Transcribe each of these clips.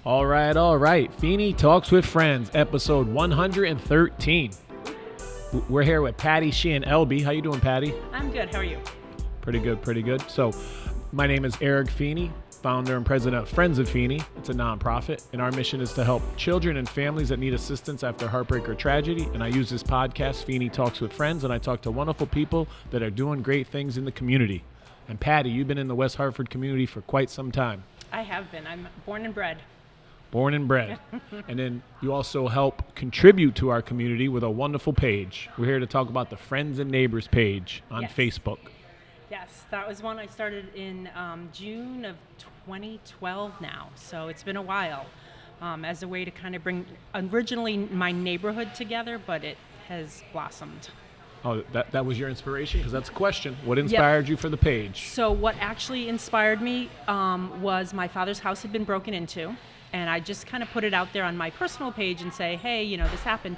All right. Feeney Talks with Friends, episode 113. We're here with Patti Albee. How you doing, Patti? I'm good. How are you? Pretty good. So, my name is Eric Feeney, founder and president of Friends of Feeney. It's a nonprofit, and our mission is to help children and families that need assistance after heartbreak or tragedy. And I use this podcast, Feeney Talks with Friends, and I talk to wonderful people that are doing great things in the community. And Patti, you've been in the West Hartford community for quite some time. I have been. I'm born and bred. And then you also help contribute to our community with a wonderful page. We're here to talk about the Friends and Neighbors page on Facebook. Yes, that was one I started in June of 2012 now. So it's been a while as a way to kind of bring originally my neighborhood together, but it has blossomed. Oh, that was your inspiration? Because that's a question. What inspired you for the page? So what actually inspired me was my father's house had been broken into. And I just kind of put it out there on my personal page and say, hey, this happened.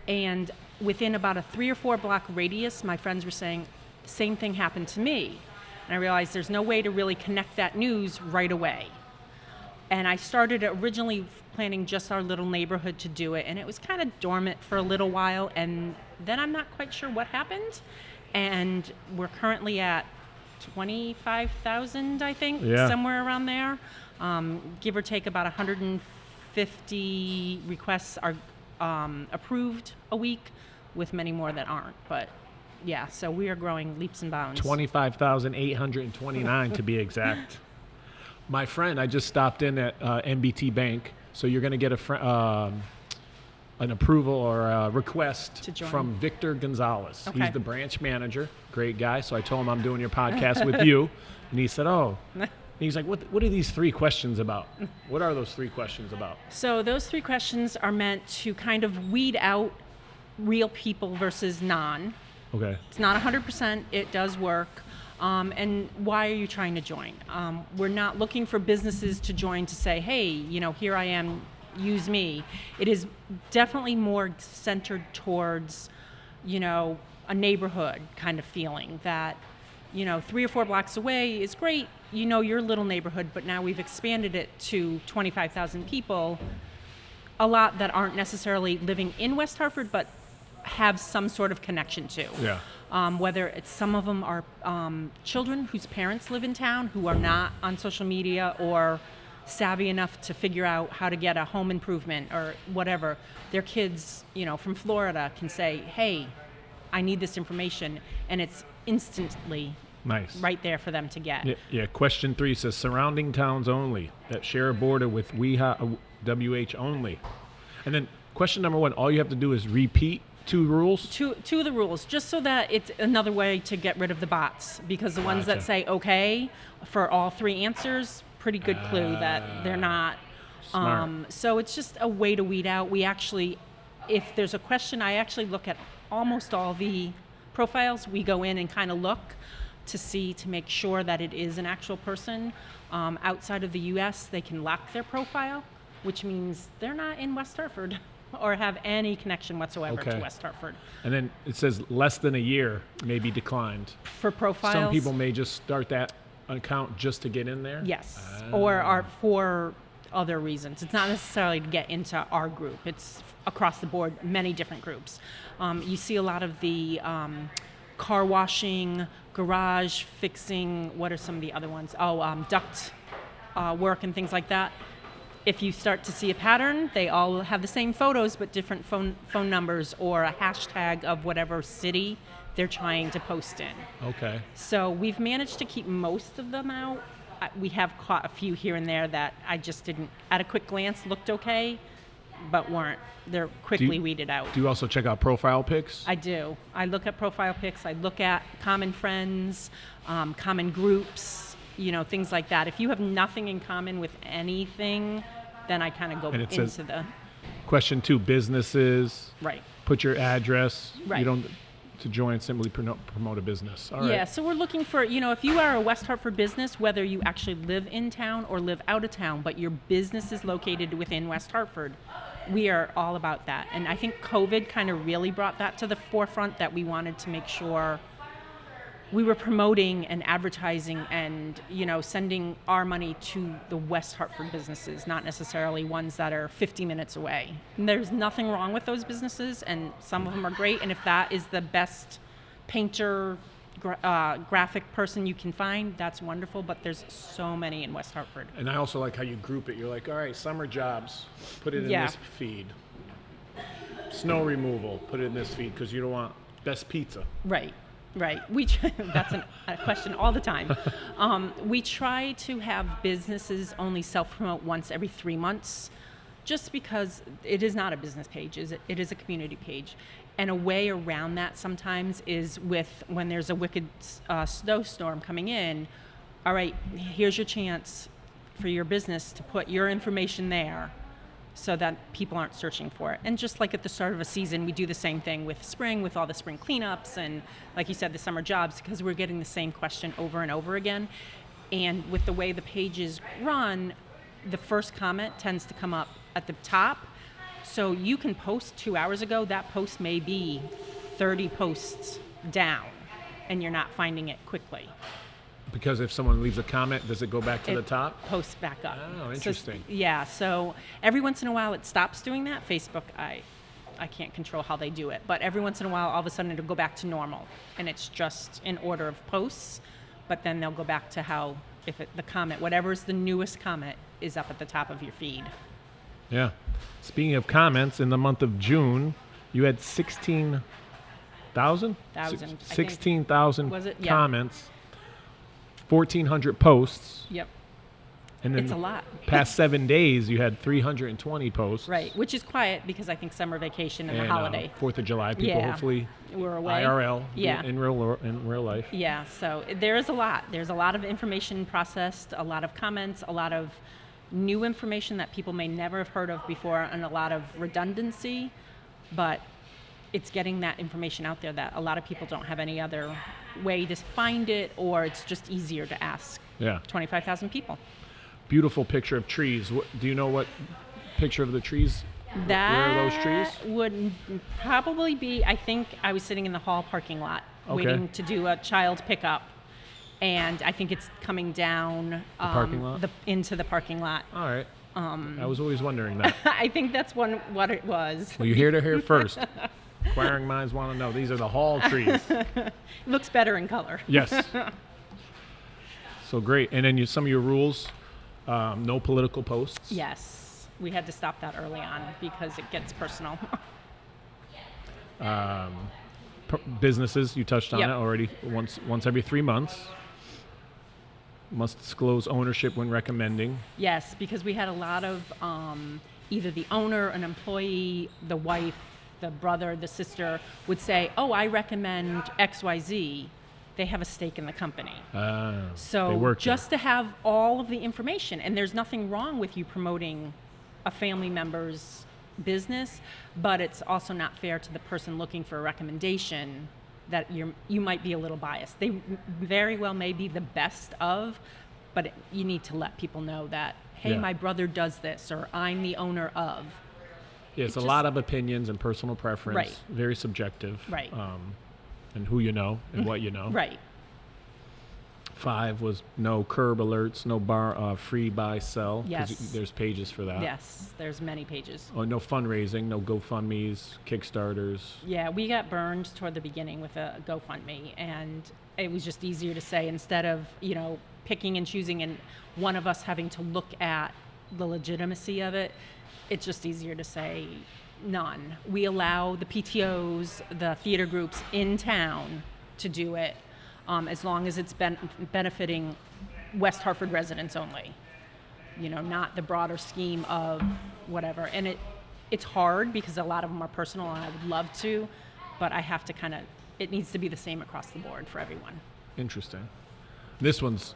And within about a 3 or 4 block radius, my friends were saying, the same thing happened to me. And I realized there's no way to really connect that news right away. And I started originally planning just our little neighborhood to do it. And it was kind of dormant for a little while. And then I'm not quite sure what happened. And we're currently at 25,000, I think, somewhere around there. Give or take about 150 requests are approved a week, with many more that aren't. But yeah, so we are growing leaps and bounds. 25,829 to be exact. My friend, I just stopped in at NBT Bank, so you're going to get an approval or a request from Victor Gonzalez. Okay. He's the branch manager, great guy. So I told him I'm doing your podcast with you, and he said, "Oh." He's like, what are these 3 questions about? What are those 3 questions about? So those 3 questions are meant to kind of weed out real people versus non. Okay. It's not 100%. It does work. And why are you trying to join? We're not looking for businesses to join to say, hey, here I am, use me. It is definitely more centered towards, a neighborhood kind of feeling that, 3 or 4 blocks away is great. Your little neighborhood, but now we've expanded it to 25,000 people, a lot that aren't necessarily living in West Hartford, but have some sort of connection to. Yeah. Whether it's some of them are children whose parents live in town who are not on social media or savvy enough to figure out how to get a home improvement or whatever. Their kids, from Florida can say, hey, I need this information, and it's instantly nice right there for them to get. Yeah. Question 3 says surrounding towns only that share a border with WeHa, WH only. And then question number 1, all you have to do is repeat 2 rules? Two of the rules, just so that it's another way to get rid of the bots, because the ones that say okay for all 3 answers, pretty good clue that they're not. Smart. So it's just a way to weed out. We actually, if there's a question, I actually look at almost all the profiles. We go in and kind of look to make sure that it is an actual person. Outside of the U.S., they can lock their profile, which means they're not in West Hartford or have any connection whatsoever to West Hartford. And then it says less than a year may be declined. For profiles? Some people may just start that account just to get in there? Yes, or are for other reasons. It's not necessarily to get into our group. It's across the board, many different groups. You see a lot of the car washing, garage fixing, what are some of the other ones? Duct work and things like that. If you start to see a pattern, they all have the same photos but different phone numbers or a hashtag of whatever city they're trying to post in. Okay. So we've managed to keep most of them out. We have caught a few here and there that I just didn't, at a quick glance, looked okay, but weren't. They're quickly weeded out. Do you also check out profile pics? I do. I look at profile pics. I look at common friends, common groups, things like that. If you have nothing in common with anything, then I kind of go into the... Question 2, businesses. Right. Put your address. Right. You don't... to join, simply promote a business. All right. Yeah, so we're looking for, if you are a West Hartford business, whether you actually live in town or live out of town, but your business is located within West Hartford, we are all about that. And I think COVID kind of really brought that to the forefront, that we wanted to make sure we were promoting and advertising and, sending our money to the West Hartford businesses, not necessarily ones that are 50 minutes away. And there's nothing wrong with those businesses, and some of them are great. And if that is the best painter, graphic person you can find, that's wonderful. But there's so many in West Hartford. And I also like how you group it. You're like, all right, summer jobs, put it in this feed. Snow removal, put it in this feed, because you don't want best pizza. Right. That's a question all the time. We try to have businesses only self-promote once every 3 months, just because it is not a business page, it is a community page. And a way around that sometimes is when there's a wicked snowstorm coming in, all right, here's your chance for your business to put your information there, so that people aren't searching for it. And just like at the start of a season, we do the same thing with spring, with all the spring cleanups and, like you said, the summer jobs, because we're getting the same question over and over again. And with the way the pages run, the first comment tends to come up at the top. So you can post 2 hours ago, that post may be 30 posts down, and you're not finding it quickly. Because if someone leaves a comment, does it go back to the top? Posts back up. Oh, interesting. So every once in a while it stops doing that. Facebook, I can't control how they do it, but every once in a while, all of a sudden it'll go back to normal, and it's just in order of posts, but then they'll go back to how, the comment, whatever's the newest comment, is up at the top of your feed. Yeah. Speaking of comments, in the month of June, you had 16,000? 16,000 Was it? Yeah. Comments. 1,400 posts. Yep. And then it's a lot. Past 7 days, you had 320 posts. Right, which is quiet because I think summer vacation and the holiday. 4th of July, people hopefully we're away. IRL, yeah. in real life. Yeah, so there is a lot. There's a lot of information processed, a lot of comments, a lot of new information that people may never have heard of before, and a lot of redundancy, but it's getting that information out there that a lot of people don't have any other way to find it, or it's just easier to ask 25,000 people. Beautiful picture of trees. Do you know what picture of the trees? Where are those trees? Would probably be, I think I was sitting in the hall parking lot waiting to do a child pickup, and I think it's coming down parking lot? Into the parking lot. All right. I was always wondering that. I think that's what it was. Well, you hear to hear first. Inquiring minds want to know. These are the hall trees. It looks better in color. Yes. So great. And then some of your rules, no political posts. Yes. We had to stop that early on because it gets personal. Businesses, you touched on it already, once every 3 months. Must disclose ownership when recommending. Yes, because we had a lot of either the owner, an employee, the wife, the brother, the sister would say, oh, I recommend XYZ. They have a stake in the company. So just to have all of the information, and there's nothing wrong with you promoting a family member's business, but it's also not fair to the person looking for a recommendation that you might be a little biased. They very well may be the best of, but you need to let people know that, hey, my brother does this, or I'm the owner of. Yeah, it's a lot of opinions and personal preference. Right. Very subjective. Right. And who you know and what you know. Right. 5 was no curb alerts, no free buy sell. Yes. There's pages for that. Yes, there's many pages. Oh, no fundraising, no GoFundMes, Kickstarters. Yeah, we got burned toward the beginning with a GoFundMe, and it was just easier to say, instead of picking and choosing and one of us having to look at the legitimacy of it, it's just easier to say none. We allow the PTOs, the theater groups in town to do it, as long as it's benefiting West Hartford residents only. Not the broader scheme of whatever. And it's hard because a lot of them are personal, and I would love to, but I have to it needs to be the same across the board for everyone. Interesting. This one's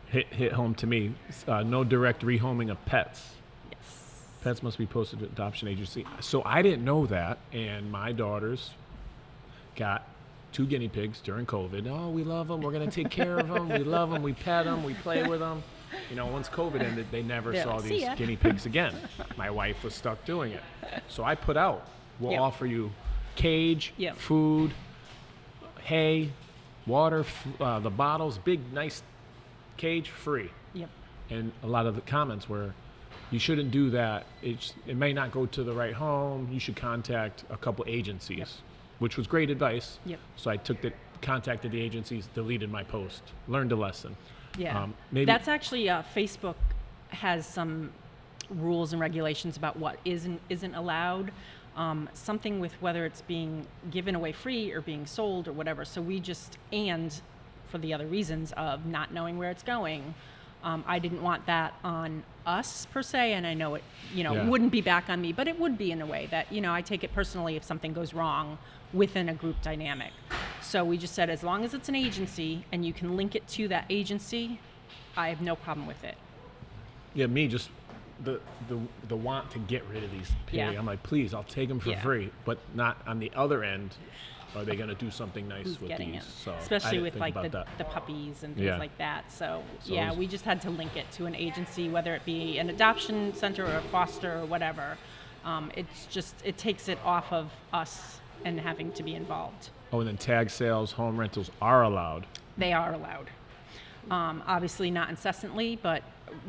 hit home to me. No direct rehoming of pets. Yes. Pets must be posted to adoption agency. So I didn't know that, and my daughters got 2 guinea pigs during COVID. Oh, we love them. We're going to take care of them. We love them. We pet them. We play with them. Once COVID ended, they never saw these guinea pigs again. My wife was stuck doing it. So I put out, we'll offer you cage, food, hay, water, the bottles, big, nice cage, free. Yep. And a lot of the comments were, you shouldn't do that. It may not go to the right home. You should contact a couple agencies, Yep. which was great advice. Yep. So I contacted the agencies, deleted my post, learned a lesson. Yeah. Maybe That's actually, Facebook has some rules and regulations about what isn't allowed. Something with whether it's being given away free or being sold or whatever. So and for the other reasons of not knowing where it's going, I didn't want that on us per se, and I know it, Yeah. wouldn't be back on me, but it would be in a way that, I take it personally if something goes wrong within a group dynamic. So we just said, as long as it's an agency and you can link it to that agency, I have no problem with it. Yeah, me just the want to get rid of these pigs. Yeah. I'm like, please, I'll take them for Yeah. free, but not on the other end. Are they going to do something nice Who's with getting these? it, So I especially didn't with think like about that. the puppies and things Yeah. like that. So So yeah, those- we just had to link it to an agency, whether it be an adoption center or a foster or whatever. It takes it off of us and having to be involved. Oh, and then tag sales, home rentals are allowed. They are allowed. Obviously not incessantly, but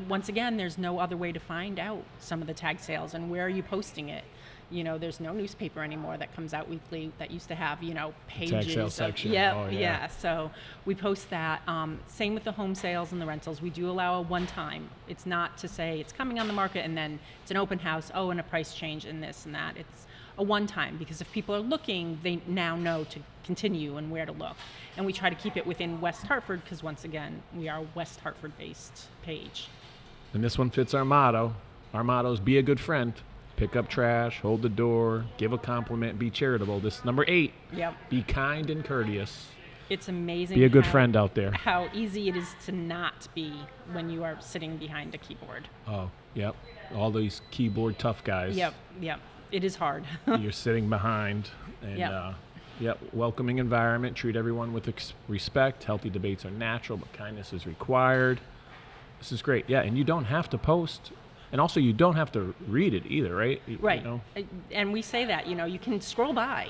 once again, there's no other way to find out some of the tag sales and where are you posting it. There's no newspaper anymore that comes out weekly that used to have, pages. sale of- section. Yeah, Oh, yeah. yeah. So we post that. Same with the home sales and the rentals. We do allow a one-time. It's not to say it's coming on the market and then it's an open house, and a price change and this and that. It's a one-time because if people are looking, they now know to continue and where to look. And we try to keep it within West Hartford because once again, we are a West Hartford-based page. And this one fits our motto. Our motto is be a good friend. Pick up trash, hold the door, give a compliment, be charitable. This number 8, Yep. be kind and courteous. It's amazing. Be a good friend out there. How easy it is to not be when you are sitting behind a keyboard. Oh, yep. All these keyboard tough guys. Yep. It is hard. You're sitting behind. And, Yep. welcoming environment. Treat everyone with respect. Healthy debates are natural, but kindness is required. This is great. Yeah, and you don't have to post. And also, you don't have to read it either, right? Right. And we say that, you can scroll by.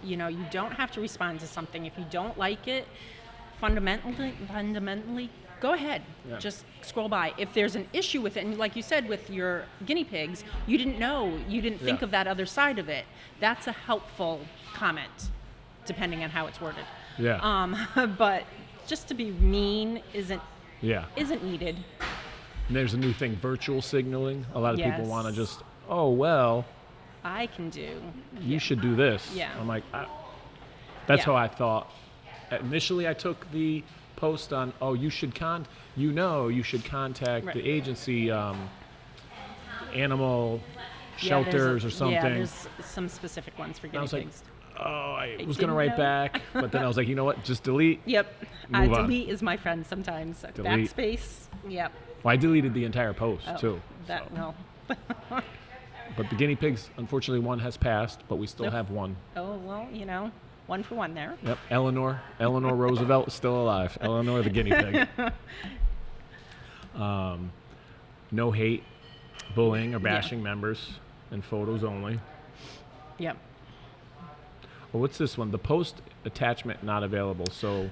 You don't have to respond to something. If you don't like it, fundamentally, go ahead. Yeah. Just scroll by. If there's an issue with it, and like you said with your guinea pigs, you didn't think Yeah. of that other side of it. That's a helpful comment, depending on how it's worded. Yeah. But just to be mean isn't Yeah. needed. And there's a new thing, virtual signaling. A lot of people Yes. want to just, oh, well, I can do. you should do this. Yeah. I'm like, that's Yeah. how I thought. Initially, I took the post on, oh, you should you should contact Right. the agency, animal Yeah, there's shelters or something. Yeah, there's some specific ones for I guinea was like, pigs. oh, I was didn't going to write know. back, but then I was like, you know what, just delete. Yep. Move on. Delete is my friend sometimes. Delete. Backspace. Yep. Well, I deleted the entire post, Oh, too. That so. no. But the guinea pigs, unfortunately, one has passed, but we still Yep. have one. Oh well, one for one there. Yep, Eleanor Roosevelt is still alive. Eleanor the guinea pig. No hate, bullying, or bashing members, and photos only. Yep. Well, what's this one? The post attachment not available. So,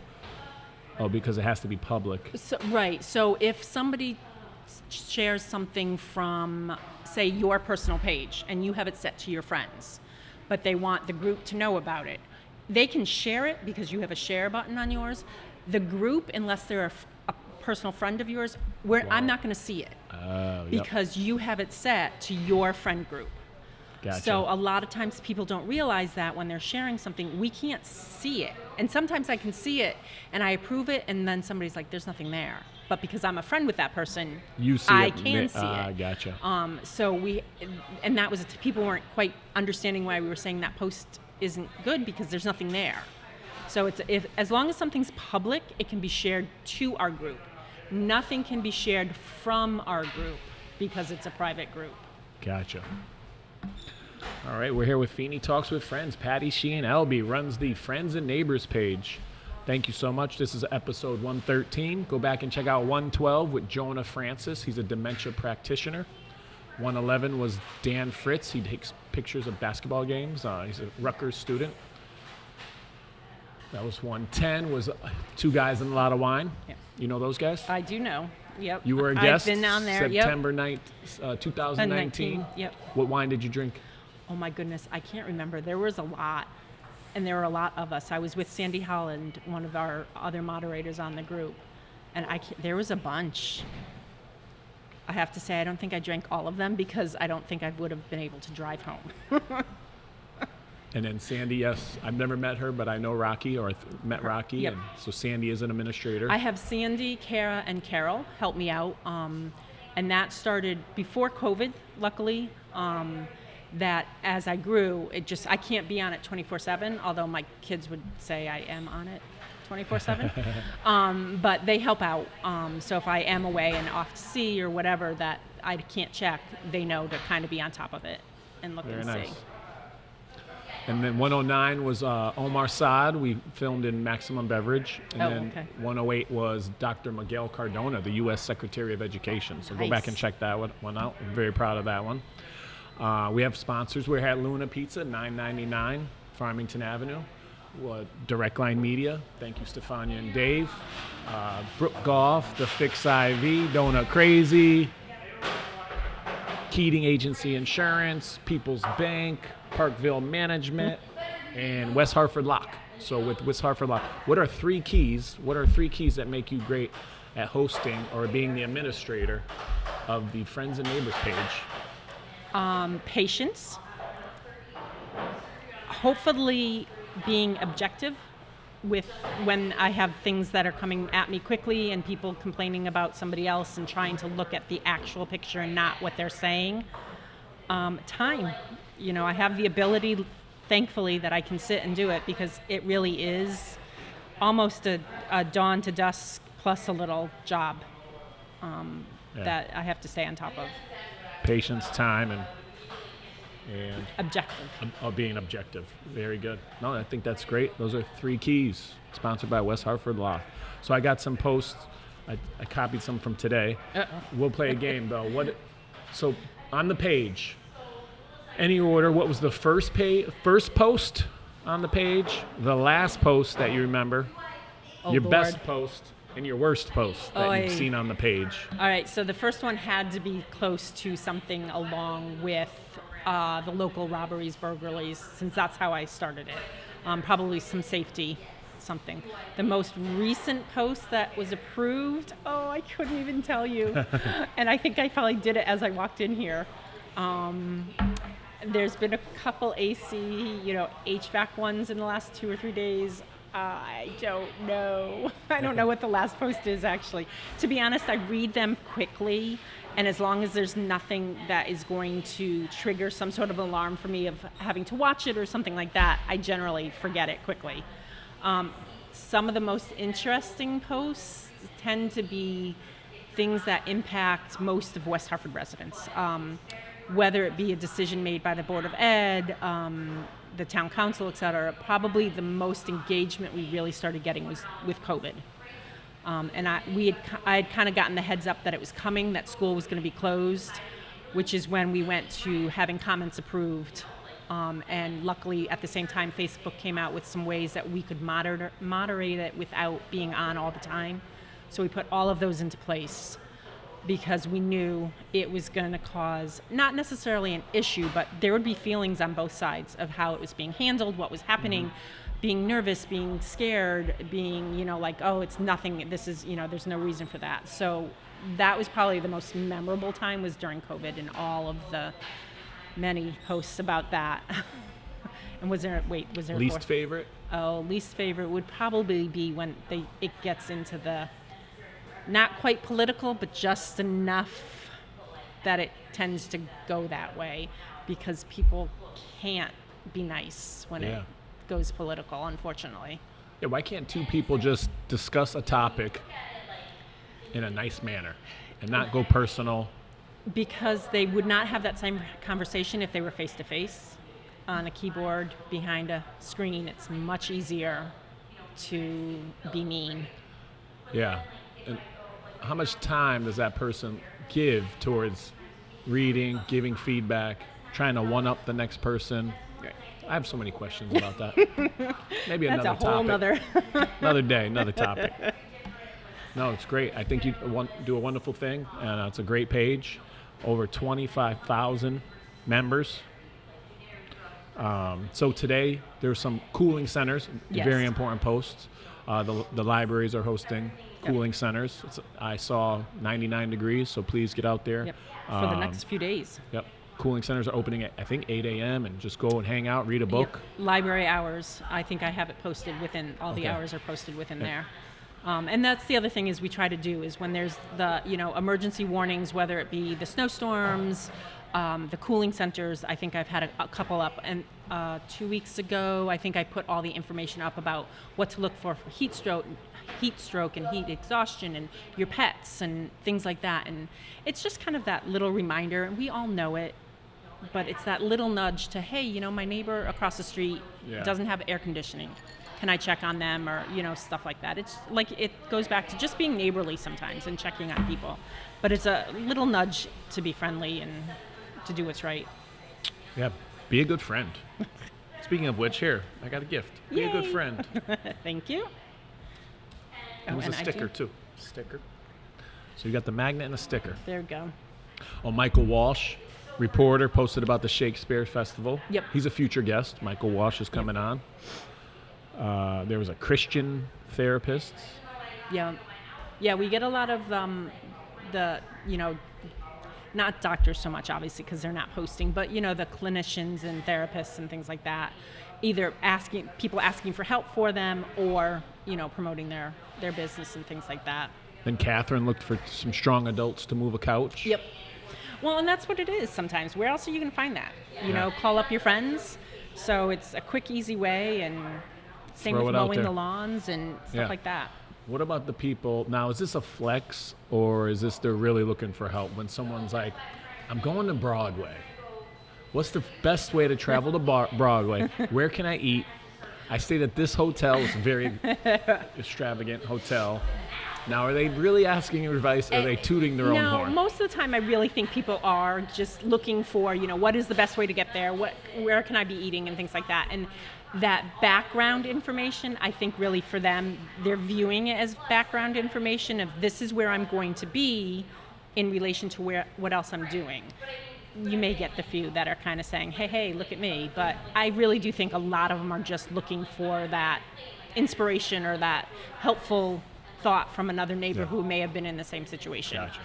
because it has to be public. So, right. So if somebody shares something from, say, your personal page, and you have it set to your friends, but they want the group to know about it, they can share it because you have a share button on yours. The group, unless they're a personal friend of yours, I'm not going to see it Yep. because you have it set to your friend group. Gotcha. So a lot of times people don't realize that when they're sharing something, we can't see it. And sometimes I can see it and I approve it and then somebody's like, there's nothing there. But because I'm a friend with that person, you see I it. can see it. Gotcha. And that was, people weren't quite understanding why we were saying that post isn't good because there's nothing there. So as long as something's public, it can be shared to our group. Nothing can be shared from our group because it's a private group. Gotcha. All right, we're here with Feeney Talks with Friends. Patti Albee runs the Friends and Neighbors page. Thank you so much. This is episode 113. Go back and check out 112 with Jonah Francis. He's a dementia practitioner. 111 was Dan Fritz. He takes pictures of basketball games. He's a Rutgers student. That was 110. Was Two Guys and a Lot of Wine. Yep. You know those guys? I do know. Yep. You were a guest. I've been on there. September 9th, 2019. Yep. What wine did you drink? Oh my goodness, I can't remember. There was a lot, and there were a lot of us. I was with Sandy Holland, one of our other moderators on the group, and there was a bunch. I have to say, I don't think I drank all of them because I don't think I would have been able to drive home. And then Sandy, yes, I've never met her, but I know Rocky, or met Rocky, Yep. and so Sandy is an administrator. I have Sandy, Kara, and Carol help me out, and that started before COVID, luckily. That as I grew, I can't be on it 24/7, although my kids would say I am on it 24/7. But they help out. So if I am away and off to sea or whatever that I can't check, they know to kind of be on top of it and look Very and nice. see. And then 109 was Omar Saad. We filmed in Maximum Beverage. And then okay. 108 was Dr. Miguel Cardona, the U.S. Secretary of Education. So go back Nice. and check that one out. I'm very proud of that one. We have sponsors. We're at Luna Pizza, $9.99, Farmington Avenue. Direct Line Media. Thank you, Stefania and Dave. Brook Golf, The Fix IV, Donut Crazy, Keating Agency Insurance, People's Bank, Parkville Management, and West Hartford Lock. So with West Hartford Lock, what are three keys that make you great at hosting or being the administrator of the Friends and Neighbors page? Patience. Hopefully being objective with when I have things that are coming at me quickly and people complaining about somebody else and trying to look at the actual picture and not what they're saying. Time. I have the ability, thankfully, that I can sit and do it because it really is almost a dawn to dusk plus a little job that I have to stay on top of. Patience, time, and Objective. being objective. Very good. No, I think that's great. Those are three keys. Sponsored by West Hartford Law. So I got some posts. I copied some from today. We'll play a game though. So on the page, any order, what was the first post on the page, the last post that you remember, your Lord. best post, and your worst post that you've seen on the page? All right, so the first one had to be close to something along with the local robberies, burglaries, since that's how I started it. Probably some safety, something. The most recent post that was approved, I couldn't even tell you. And I think I probably did it as I walked in here. There's been a couple AC, HVAC ones in the last 2 or 3 days. I don't know. I don't know what the last post is, actually. To be honest, I read them quickly, and as long as there's nothing that is going to trigger some sort of alarm for me of having to watch it or something like that, I generally forget it quickly. Some of the most interesting posts tend to be things that impact most of West Hartford residents, whether it be a decision made by the Board of Ed, the town council, et cetera. Probably the most engagement we really started getting was with COVID. And I had kind of gotten the heads up that it was coming, that school was going to be closed, which is when we went to having comments approved. And luckily, at the same time, Facebook came out with some ways that we could moderate it without being on all the time. So we put all of those into place because we knew it was going to cause not necessarily an issue, but there would be feelings on both sides of how it was being handled, what was happening, being nervous, being scared, being, like, oh, it's nothing, this is, there's no reason for that. So that was probably the most memorable time, was during COVID, and all of the many posts about that. And was there Least favorite? Oh, least favorite would probably be when it gets into the not quite political, but just enough that it tends to go that way, because people can't be nice when it goes political, unfortunately. Yeah, why can't two people just discuss a topic in a nice manner and not go personal? Because they would not have that same conversation if they were face to face. On a keyboard behind a screen, it's much easier to be mean. Yeah. And how much time does that person give towards reading, giving feedback, trying to one-up the next person? Right. I have so many questions about that. Maybe That's another a whole topic. Another day, another topic. Nother. No, it's great. I think you do a wonderful thing, and it's a great page. Over 25,000 members. So today, there's some cooling centers, Yes. very important posts. The libraries are hosting cooling centers. I saw 99 degrees, so please get out there. Yep. For the next few days. Yep. Cooling centers are opening at, I think, 8 a.m. and just go and hang out, read a book. Yep. Library hours. I think I have it posted within, all the hours are posted within there. And that's the other thing is we try to do is when there's the, emergency warnings, whether it be the snowstorms, the cooling centers, I think I've had a couple up. And 2 weeks ago, I think I put all the information up about what to look for heat stroke and heat exhaustion and your pets and things like that. And it's just kind of that little reminder, and we all know it, but it's that little nudge to, hey, my neighbor across the street doesn't have air conditioning. Can I check on them, or stuff like that? It's like it goes back to just being neighborly sometimes and checking on people, but it's a little nudge to be friendly and to do what's right. Yeah, be a good friend. Speaking of which, here I got a gift. Be Yay. a good friend. Thank you. It was a and I sticker do- too. Sticker. So you got the magnet and a sticker. There we go. Oh, Michael Walsh, reporter, posted about the Shakespeare Festival. Yep. He's a future guest. Michael Walsh is coming on. There was a Christian therapist. Yeah, we get a lot of not doctors so much, obviously, because they're not posting, but the clinicians and therapists and things like that, either asking for help for them or promoting their business and things like that. Then Catherine looked for some strong adults to move a couch. Yep. Well, and that's what it is sometimes. Where else are you going to find that? Yeah. Call up your friends. So it's a quick, easy way, and same Throw with it out mowing there. the lawns and stuff like that. What about the people? Now, is this a flex, or is this they're really looking for help? When someone's like, I'm going to Broadway. What's the best way to travel to Broadway? Where can I eat? I stayed at this hotel. It's a very extravagant hotel. Now, are they really asking your advice, or are they tooting their own horn? No, most of the time I really think people are just looking for, what is the best way to get there? Where can I be eating and things like that. And that background information, I think really for them, they're viewing it as background information of this is where I'm going to be in relation to what else I'm doing. You may get the few that are kind of saying, hey, look at me. But I really do think a lot of them are just looking for that inspiration or that helpful thought from another neighbor who may have been in the same situation. Gotcha.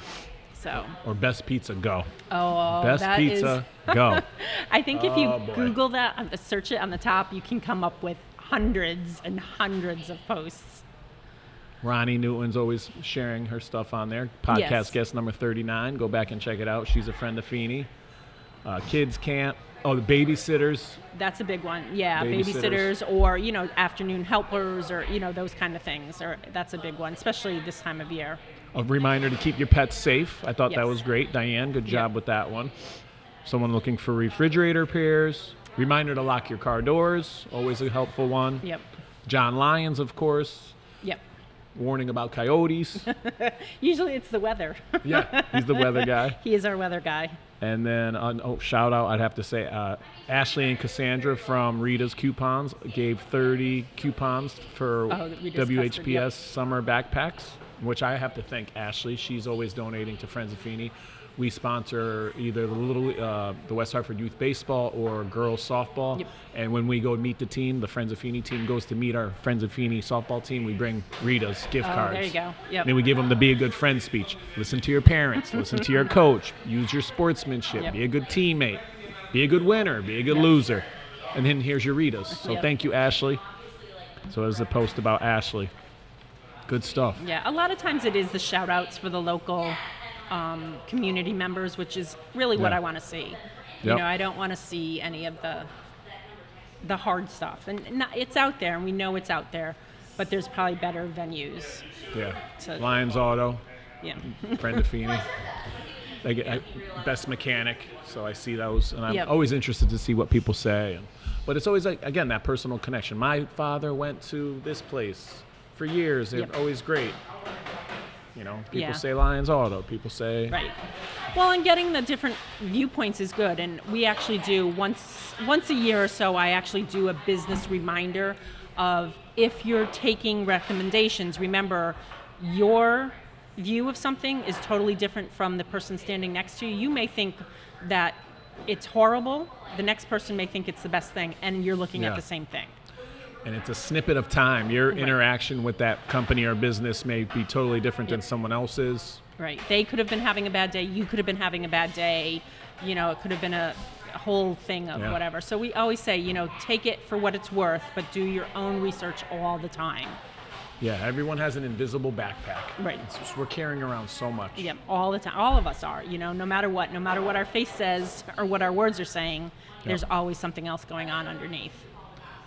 So. Or best pizza, go. Oh, best that pizza, is... go. I think if you boy. Google that, search it on the top, you can come up with hundreds and hundreds of posts. Ronnie Newton's always sharing her stuff on there. Podcast Yes. guest number 39. Go back and check it out. She's a friend of Feeney. Kids camp. Oh, the babysitters. That's a big one. Yeah, Babysitters. babysitters or, afternoon helpers or, those kind of things. That's a big one, especially this time of year. A reminder to keep your pets safe. I thought that Yes. was great. Diane, good job with that one. Someone looking for refrigerator repairs. Reminder to lock your car doors. Always a helpful one. Yep. John Lyons, of course. Yep. Warning about coyotes. Usually it's the weather. Yeah, he's the weather guy. He is our weather guy. And then, shout out, I'd have to say, Ashley and Cassandra from Rita's Coupons gave 30 coupons for we discussed it, WHPS yep. summer backpacks, which I have to thank Ashley. She's always donating to Friends of Feeney. We sponsor either the West Hartford Youth Baseball or girls softball. Yep. And when we go meet the team, the Friends of Feeney team goes to meet our Friends of Feeney softball team, we bring Rita's gift cards. There you go. Yep. Then we give them the Be a Good Friend speech. Listen to your parents. Listen to your coach. Use your sportsmanship. Yep. Be a good teammate. Be a good winner. Be a good loser. And then here's your Rita's. So Yep. thank you, Ashley. So there's a post about Ashley. Good stuff. Yeah, a lot of times it is the shout outs for the local community members, which is really what Yeah. I want to see. Yep. I don't want to see any of the hard stuff. And it's out there, and we know it's out there, but there's probably better venues. Yeah. So- Lions Auto, Yeah. Friend of Feeney. They get best mechanic, so I see those, and I'm Yep. always interested to see what people say. But it's always like, again, that personal connection. My father went to this place for years. They're Yep. always great. You know, people Yeah. say Lions Auto. People say Right. Well, and getting the different viewpoints is good. And we actually do once a year or so, I actually do a business reminder of if you're taking recommendations, remember your view of something is totally different from the person standing next to you. You may think that it's horrible. The next person may think it's the best thing, and you're looking at Yeah. the same thing. and it's a snippet of time. Your Right. interaction with that company or business may be totally different than Yep. someone else's. Right. They could have been having a bad day. You could have been having a bad day. You know, it could have been a whole thing of Yeah. whatever. So we always say, you know, take it for what it's worth, but do your own research all the time. Yeah, everyone has an invisible backpack. Right. It's just, we're carrying around so much. Yep, all the time. All of us are, you know, no matter what our face says or what our words are saying, there's always something else going on underneath.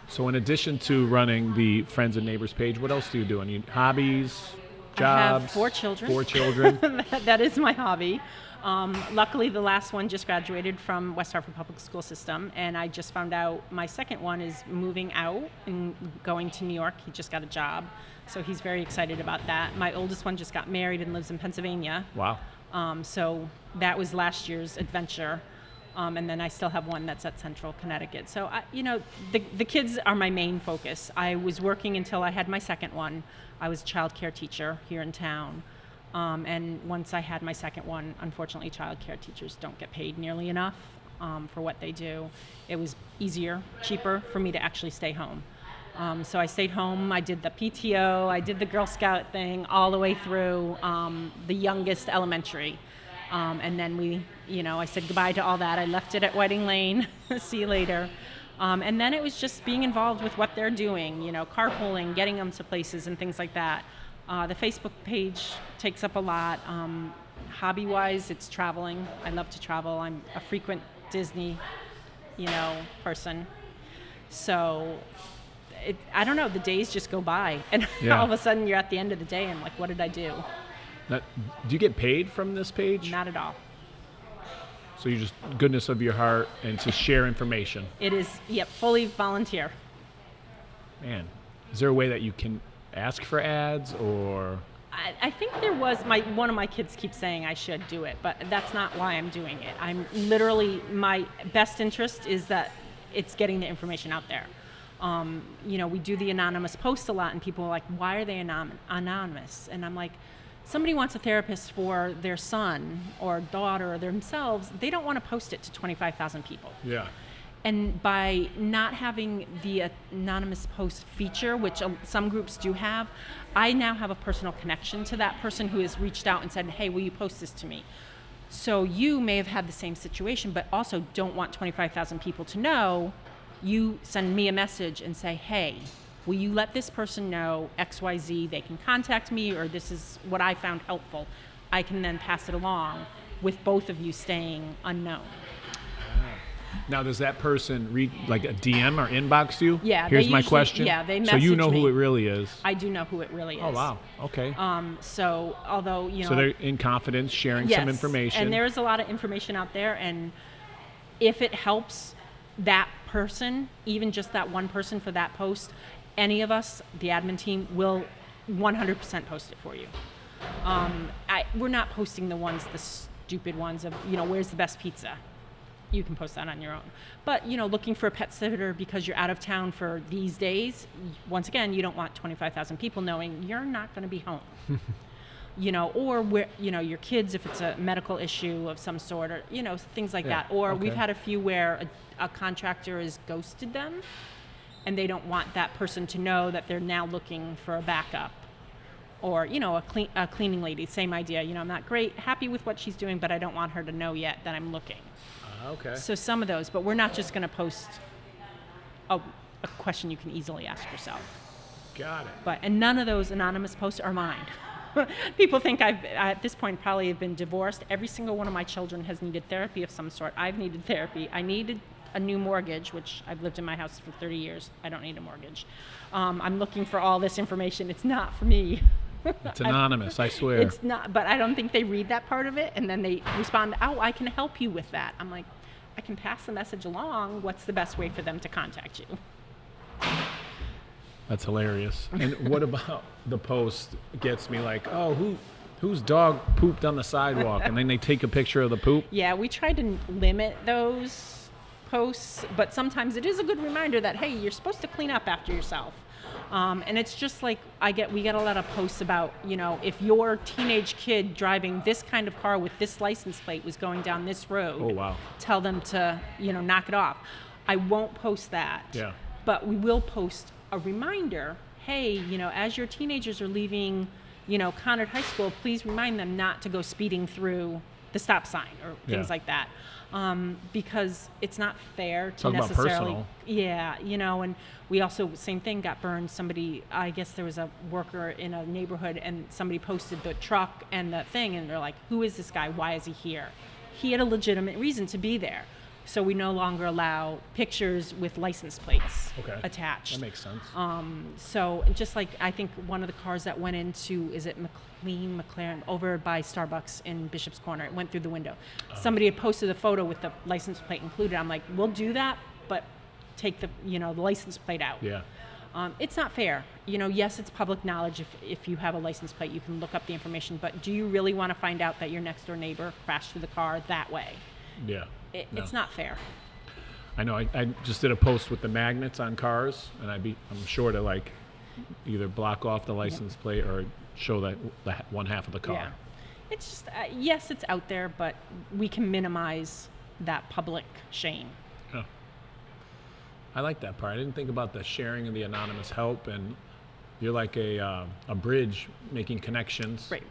So in addition to running the Friends and Neighbors page, what else do you do? Any hobbies, I jobs? have 4 children. 4 children. That is my hobby. Luckily, the last one just graduated from West Hartford Public School System, and I just found out my second one is moving out and going to New York. He just got a job, so he's very excited about that. My oldest one just got married and lives in Pennsylvania. Wow. So that was last year's adventure. And then I still have one that's at Central Connecticut. So, the kids are my main focus. I was working until I had my second one. I was a child care teacher here in town. And once I had my second one, unfortunately, child care teachers don't get paid nearly enough for what they do. It was easier, cheaper for me to actually stay home. So I stayed home. I did the PTO. I did the Girl Scout thing all the way through the youngest elementary. And then I said goodbye to all that. I left it at Wedding Lane. See you later. And then it was just being involved with what they're doing, you know, carpooling, getting them to places and things like that. The Facebook page takes up a lot. Hobby-wise, it's traveling. I love to travel. I'm a frequent Disney, person. So I don't know, the days just go by. And Yeah. all of a sudden you're at the end of the day and like, what did I do? Now, do you get paid from this page? Not at all. So you just goodness of your heart and to share information. It is, fully volunteer. Man, is there a way that you can ask for ads or? I think there was, one of my kids keeps saying I should do it, but that's not why I'm doing it. I'm literally, my best interest is that it's getting the information out there. We do the anonymous post a lot and people are like, why are they anonymous? And I'm like, somebody wants a therapist for their son or daughter or themselves, they don't want to post it to 25,000 people. Yeah. And by not having the anonymous post feature, which some groups do have, I now have a personal connection to that person who has reached out and said, hey, will you post this to me? So you may have had the same situation, but also don't want 25,000 people to know. You send me a message and say, hey, will you let this person know XYZ? They can contact me, or this is what I found helpful. I can then pass it along with both of you staying unknown. Now, does that person read like a DM or inbox you? Yeah. Here's they my usually- question. Yeah, they So message you know me. who it really is. I do know who it really is. Oh wow. Okay. So although, So they're in confidence sharing some information. And there is a lot of information out there, and if it helps that person, even just that one person for that post, any of us, the admin team, will 100% post it for you. We're not posting the stupid ones of, where's the best pizza? You can post that on your own. But, looking for a pet sitter because you're out of town for these days, once again, you don't want 25,000 people knowing you're not going to be home. Or where, your kids, if it's a medical issue of some sort, or, things like that. Or we've had a few where a contractor has ghosted them and they don't want that person to know that they're now looking for a backup. Or, a cleaning lady, same idea. I'm not happy with what she's doing, but I don't want her to know yet that I'm looking. Okay. So some of those, but we're not just going to post a question you can easily ask yourself. Got it. And none of those anonymous posts are mine. People think I've, at this point, probably have been divorced. Every single one of my children has needed therapy of some sort. I've needed therapy. I needed a new mortgage, which I've lived in my house for 30 years. I don't need a mortgage. I'm looking for all this information. It's not for me. It's anonymous, I swear. It's not, but I don't think they read that part of it, and then they respond, oh, I can help you with that. I'm like, I can pass the message along. What's the best way for them to contact you? That's hilarious. And what about the post gets me like, oh, whose dog pooped on the sidewalk, and then they take a picture of the poop. Yeah, we try to limit those posts, but sometimes it is a good reminder that, hey, you're supposed to clean up after yourself. And it's just like we get a lot of posts about, if your teenage kid driving this kind of car with this license plate was going down this road, Oh, wow. tell them to, knock it off. I won't post that. Yeah. But we will post a reminder, hey, as your teenagers are leaving, Conard High School, please remind them not to go speeding through the stop sign or things like that. Because it's not fair to Talk about necessarily. personal. Yeah, and we also, same thing, got burned. Somebody, I guess there was a worker in a neighborhood and somebody posted the truck and the thing and they're like, who is this guy? Why is he here? He had a legitimate reason to be there. So we no longer allow pictures with license plates attached. That makes sense. So just like I think one of the cars that went into, is it McLaren, over by Starbucks in Bishop's Corner, it went through the window. Somebody had posted a photo with the license plate included. I'm like, we'll do that, but take the license plate out. Yeah. It's not fair. Yes, it's public knowledge. If you have a license plate, you can look up the information, but do you really want to find out that your next door neighbor crashed through the car that way? Yeah. It's not fair. I know. I just did a post with the magnets on cars, and I'm sure to either block off the license plate or show that the one half of the car. Yeah. It's just yes, it's out there, but we can minimize that public shame. Yeah. I like that part. I didn't think about the sharing and the anonymous help, and you're like a bridge making connections. Right.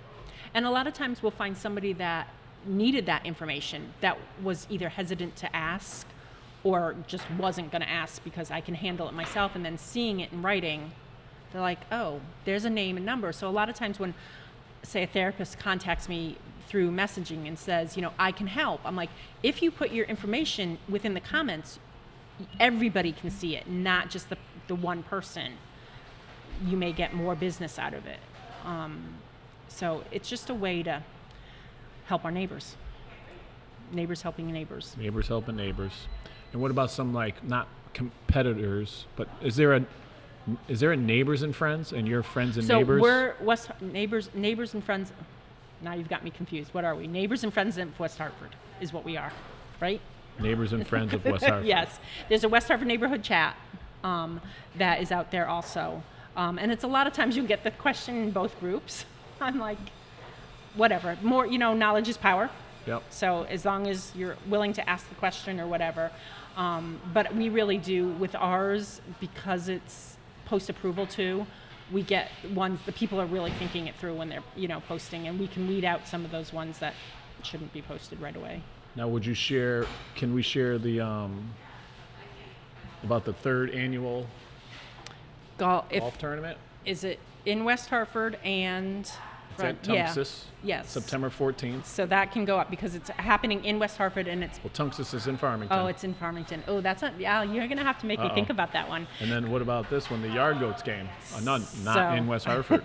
And a lot of times we'll find somebody that needed that information that was either hesitant to ask or just wasn't going to ask because I can handle it myself, and then seeing it in writing, they're like, oh, there's a name and number. So a lot of times when, say, a therapist contacts me through messaging and says, I can help, I'm like, if you put your information within the comments, everybody can see it, not just the one person. You may get more business out of it. So it's just a way to help our neighbors. Neighbors helping neighbors. Neighbors helping neighbors. And what about some not competitors, but is there a neighbors and friends and your friends and neighbors? So we're neighbors and friends. Now you've got me confused. What are we? Neighbors and friends of West Hartford is what we are, right? Neighbors and friends of West Hartford. Yes. There's a West Hartford neighborhood chat that is out there also. And it's a lot of times you get the question in both groups. I'm like, whatever. More, knowledge is power. Yep. So as long as you're willing to ask the question or whatever. But we really do with ours, because it's post-approval too, we get ones, the people are really thinking it through when they're, posting, and we can weed out some of those ones that shouldn't be posted right away. Now, can we share the, about the third annual golf tournament? Is it in West Hartford and... It's at Tunxus, yes. September 14th. So that can go up because it's happening in West Hartford and it's... Well, Tunxus is in Farmington. Oh, it's in Farmington. Oh, that's not... Yeah, you're going to have to make me think about that one. And then what about this one, the Yard Goats game? Not in West Hartford.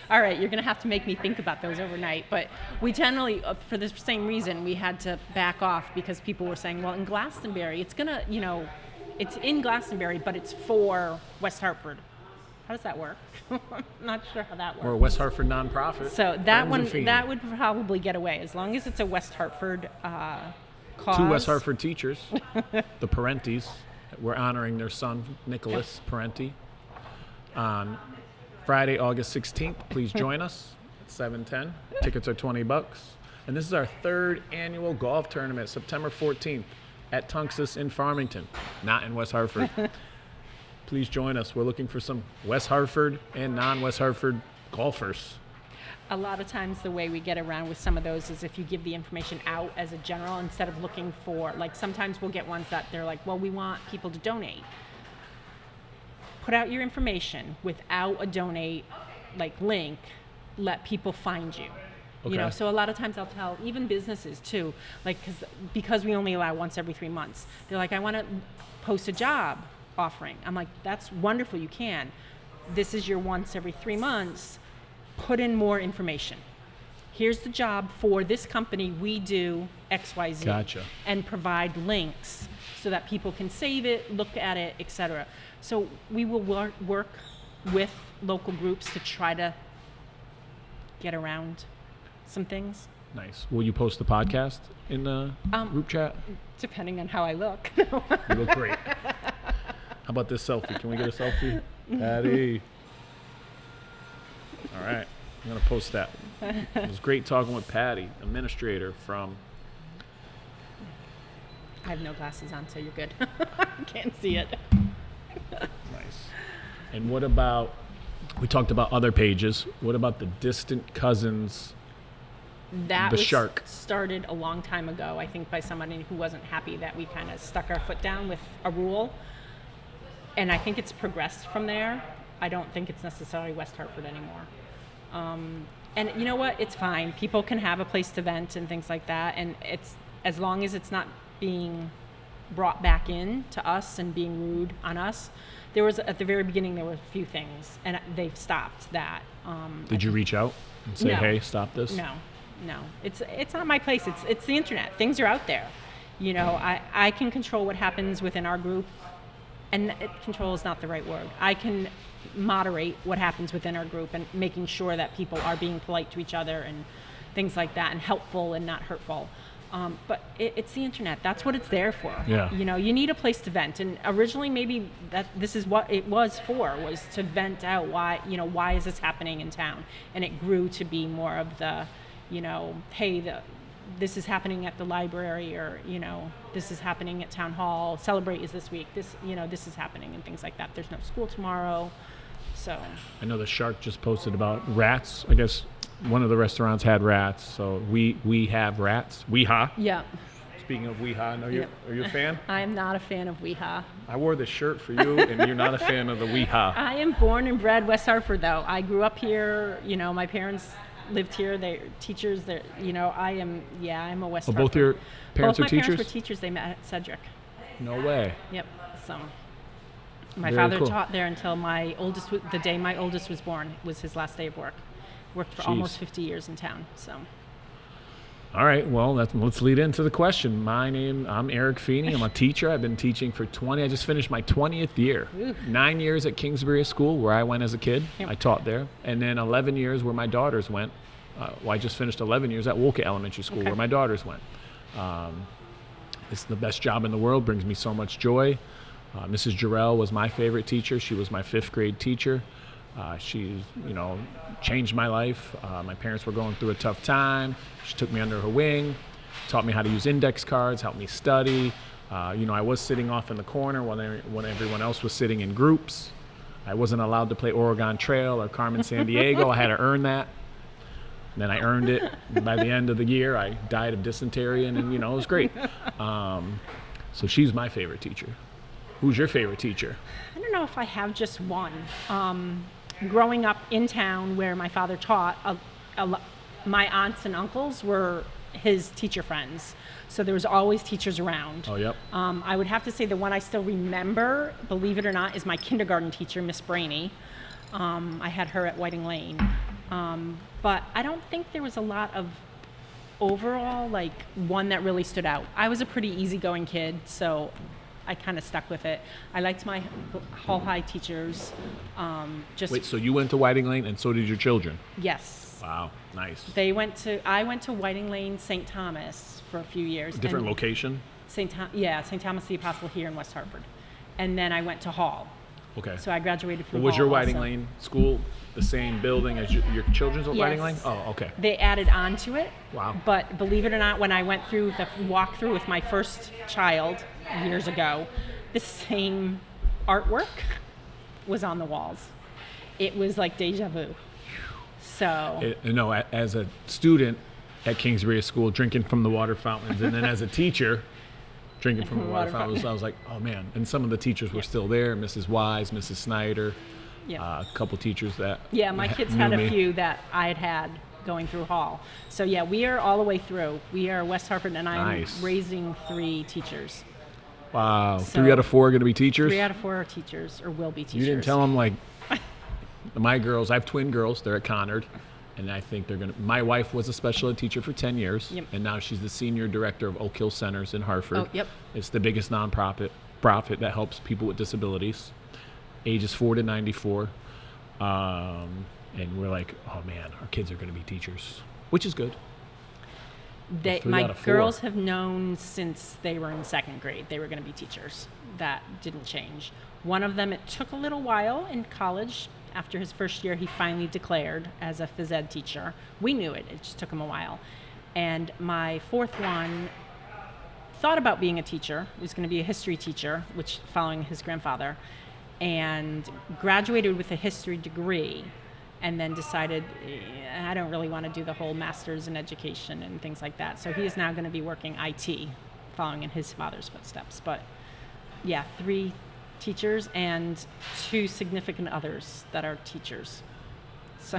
All right, you're going to have to make me think about those overnight. But we generally, for the same reason, we had to back off because people were saying, well, in Glastonbury, it's going to, it's in Glastonbury, but it's for West Hartford. How does that work? I'm not sure how that works. Or a West Hartford nonprofit. So that would probably get away as long as it's a West Hartford cause. 2 West Hartford teachers, the Parentes, we're honoring their son, Nicholas Parenti, on Friday, August 16th. Please join us at 7:10. Tickets are $20. And this is our 3rd annual golf tournament, September 14th, at Tunxus in Farmington, not in West Hartford. Please join us. We're looking for some West Hartford and non-West Hartford golfers. A lot of times the way we get around with some of those is if you give the information out as a general instead of looking for, sometimes we'll get ones that they're like, well, we want people to donate. Put out your information without a donate link, let people find you. Okay. So a lot of times I'll tell even businesses too, because we only allow once every 3 months. They're like, I want to post a job offering. I'm like, that's wonderful, you can. This is your once every 3 months. Put in more information. Here's the job for this company. We do XYZ. Gotcha. And provide links so that people can save it, look at it, etc. So we will work with local groups to try to get around some things. Nice. Will you post the podcast in the group chat? Depending on how I look. You look great. How about this selfie? Can we get a selfie? Patty. All right. I'm going to post that. It was great talking with Patty, administrator from... I have no glasses on, so you're good. Can't see it. Nice. And what about, we talked about other pages. What about the distant cousins? That The was shark. started a long time ago, I think, by somebody who wasn't happy that we kind of stuck our foot down with a rule. And I think it's progressed from there. I don't think it's necessarily West Hartford anymore. And you know what? It's fine. People can have a place to vent and things like that. And it's, as long as it's not being brought back in to us and being rude on us. There was, at the very beginning, there were a few things, and they've stopped that. Did you reach out and say, No. hey, stop this? No. It's not my place. It's the internet. Things are out there. You know, I can control what happens within our group, and control is not the right word. I can moderate what happens within our group and making sure that people are being polite to each other and things like that, and helpful and not hurtful. But it's the internet. That's what it's there for. Yeah. You know, you need a place to vent. And originally, maybe this is what it was for, was to vent out why is this happening in town? And it grew to be more of the, hey, this is happening at the library, or, this is happening at town hall. Celebrate is this week. This is happening, and things like that. There's no school tomorrow. So I know the shark just posted about rats. I guess one of the restaurants had rats, so we have rats. WeHa. yeah. Speaking of WeHa, are you a fan? I am not a fan of WeHa. I wore this shirt for you, and you're not a fan of the WeHa. I am born and bred West Hartford, though. I grew up here. My parents lived here. They're teachers. I'm a West Hartford. Both your parents Both are my teachers? parents were teachers. They met at Cedric. No way. Yep. So my Very father cool. taught there until the day my oldest was born was his last day of work. Worked for Jeez. almost 50 years in town. So. All right, well, let's lead into the question. I'm Eric Feeney. I'm a teacher. I've been teaching for I just finished my 20th year. Ooh. 9 years at Kingsbury School, where I went as a kid. Yep. I taught there. And then 11 years where my daughters went. I just finished 11 years at WeHa Elementary School, Okay. where my daughters went. It's the best job in the world, brings me so much joy. Mrs. Jarrell was my favorite teacher. She was my 5th grade teacher. She, changed my life. My parents were going through a tough time. She took me under her wing, taught me how to use index cards, helped me study. I was sitting off in the corner when everyone else was sitting in groups. I wasn't allowed to play Oregon Trail or Carmen San Diego. I had to earn that. And then I earned it. And by the end of the year, I died of dysentery, and it was great. So she's my favorite teacher. Who's your favorite teacher? I don't know if I have just one. Growing up in town where my father taught, my aunts and uncles were his teacher friends. So there was always teachers around. Oh, yep. I would have to say the one I still remember, believe it or not, is my kindergarten teacher, Miss Brainey. I had her at Whiting Lane. But I don't think there was a lot of overall, one that really stood out. I was a pretty easygoing kid, so I kind of stuck with it. I liked my Hall High teachers. Wait, so you went to Whiting Lane, and so did your children? Yes. Wow, nice. I went to Whiting Lane, St. Thomas for a few years. Different location? St. Thomas the Apostle here in West Hartford. And then I went to Hall. Okay. So I graduated from Was Hall your Whiting also. Lane school the same building as your children's at Whiting Lane? Yes. Oh, okay. They added on to it. Wow. But believe it or not, when I went through the walkthrough with my first child years ago, the same artwork was on the walls. It was like deja vu. So. As a student at Kingsbury School, drinking from the water fountains, and then as a teacher, drinking from the water fountains, I was like, oh man. And some of the teachers were still there, Mrs. Wise, Mrs. Snyder, Yeah. a couple teachers that My kids knew had a me. few that I had going through Hall. So yeah, we are all the way through. We are West Hartford, and I'm Nice. raising 3 teachers. Wow. So 3 out of 4 are going to be teachers? 3 out of 4 are teachers, or will be teachers. You didn't tell them, my girls, I have twin girls, they're at Conard, and I think they're going to, my wife was a special ed teacher for 10 years, Yep. and now she's the senior director of Oak Hill Centers in Hartford. Oh, yep. It's the biggest nonprofit that helps people with disabilities, ages 4 to 94. And we're like, oh man, our kids are going to be teachers, which is good. My girls have known since they were in second grade they were going to be teachers. That didn't change. One of them, it took a little while in college. After his first year, he finally declared as a phys ed teacher. We knew it. It just took him a while. And my fourth one thought about being a teacher. He was going to be a history teacher, which following his grandfather, and graduated with a history degree, and then decided, I don't really want to do the whole master's in education and things like that. So he is now going to be working IT, following in his father's footsteps. But yeah, 3 teachers and 2 significant others that are teachers. So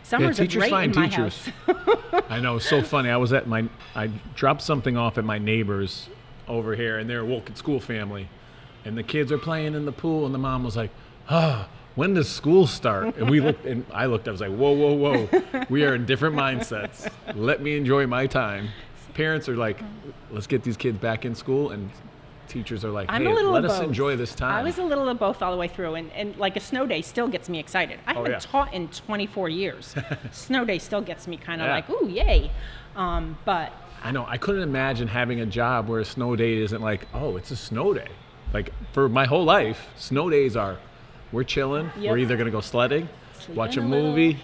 summers are great in my house. I know, so funny. I dropped something off at my neighbor's over here, and they're a Woken school family, and the kids are playing in the pool, and the mom was like, when does school start? And I looked, I was like, whoa. We are in different mindsets. Let me enjoy my time. Parents are like, let's get these kids back in school, and teachers are like, hey, let us enjoy this time. I was a little of both all the way through, and like a snow day still gets me excited. I haven't taught in 24 years. Snow day still gets me kind of like, ooh, yay. But I know, I couldn't imagine having a job where a snow day isn't like, oh, it's a snow day. Like for my whole life, snow days are, we're chilling, we're either going to go sledding, watch a movie,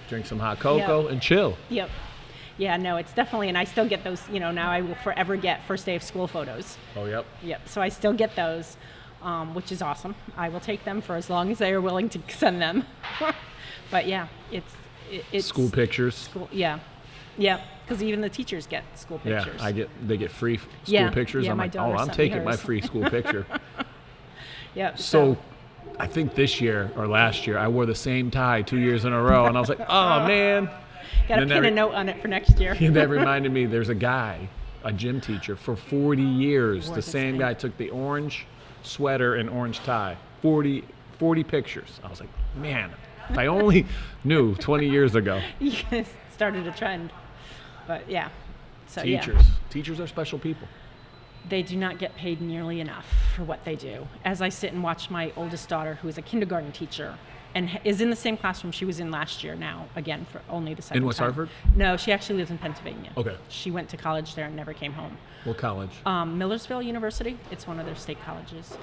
drink some hot cocoa, and chill. Yep. Yeah, no, it's definitely, and I still get those, now I will forever get first day of school photos. Oh, yep. Yep, so I still get those, which is awesome. I will take them for as long as they are willing to send them. But yeah, it's school pictures. Yeah, because even the teachers get school pictures. Yeah, they get free school pictures. Yeah, I'm like, I'm taking my free school picture. Yeah. So I think this year or last year, I wore the same tie 2 years in a row, and I was like, oh man. Got to pin a note on it for next year. That reminded me, there's a guy, a gym teacher, for 40 years. The same guy took the orange sweater and orange tie. 40 pictures. I was like, man, if I only knew 20 years ago. You guys started a trend. But yeah. So, Teachers are special people. They do not get paid nearly enough for what they do. As I sit and watch my oldest daughter, who is a kindergarten teacher, and is in the same classroom she was in last year now, again, for only the second time. In West Hartford? No, she actually lives in Pennsylvania. Okay. She went to college there and never came home. What college? Millersville University. It's one of their state colleges.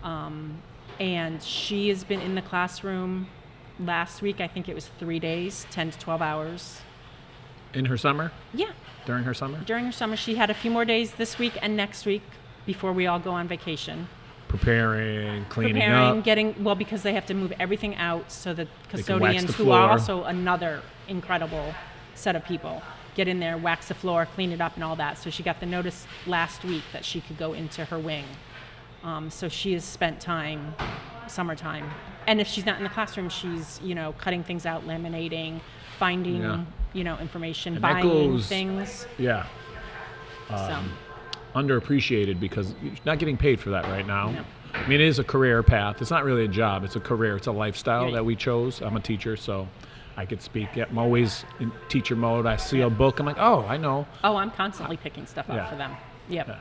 And she has been in the classroom last week, I think it was 3 days, 10 to 12 hours. In her summer? Yeah. During her summer? During her summer. She had a few more days this week and next week before we all go on vacation. Preparing, cleaning up. Because they have to move everything out so that custodians, who are also another incredible set of people, get in there, wax the floor, clean it up and all that. So she got the notice last week that she could go into her wing. So she has spent time, summertime. And if she's not in the classroom, she's, cutting things out, laminating, finding, information, and buying things. Yeah. Underappreciated because you're not getting paid for that right now. No. I mean, it is a career path. It's not really a job. It's a career. It's a lifestyle that we chose. I'm a teacher, so I could speak. Yeah, I'm always in teacher mode. I see a book. I'm like, oh, I know. Oh, I'm constantly picking stuff up for them. Yep.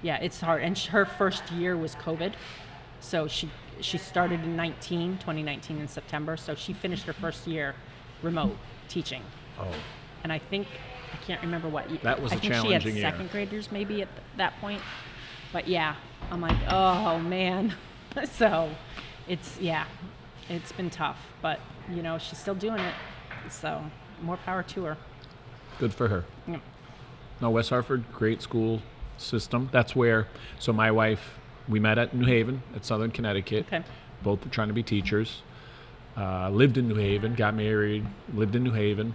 Yeah, it's hard. And her first year was COVID. So she started in 2019 in September. So she finished her first year remote teaching. Oh. And I can't remember what. That was a challenging year. I think she had second graders maybe at that point. But yeah, I'm like, oh man. So it's been tough. But, she's still doing it. So more power to her. Good for her. Yeah. No, West Hartford, great school system. That's where, so my wife, we met at New Haven at Southern Connecticut. Okay. Both trying to be teachers. Lived in New Haven, got married, lived in New Haven.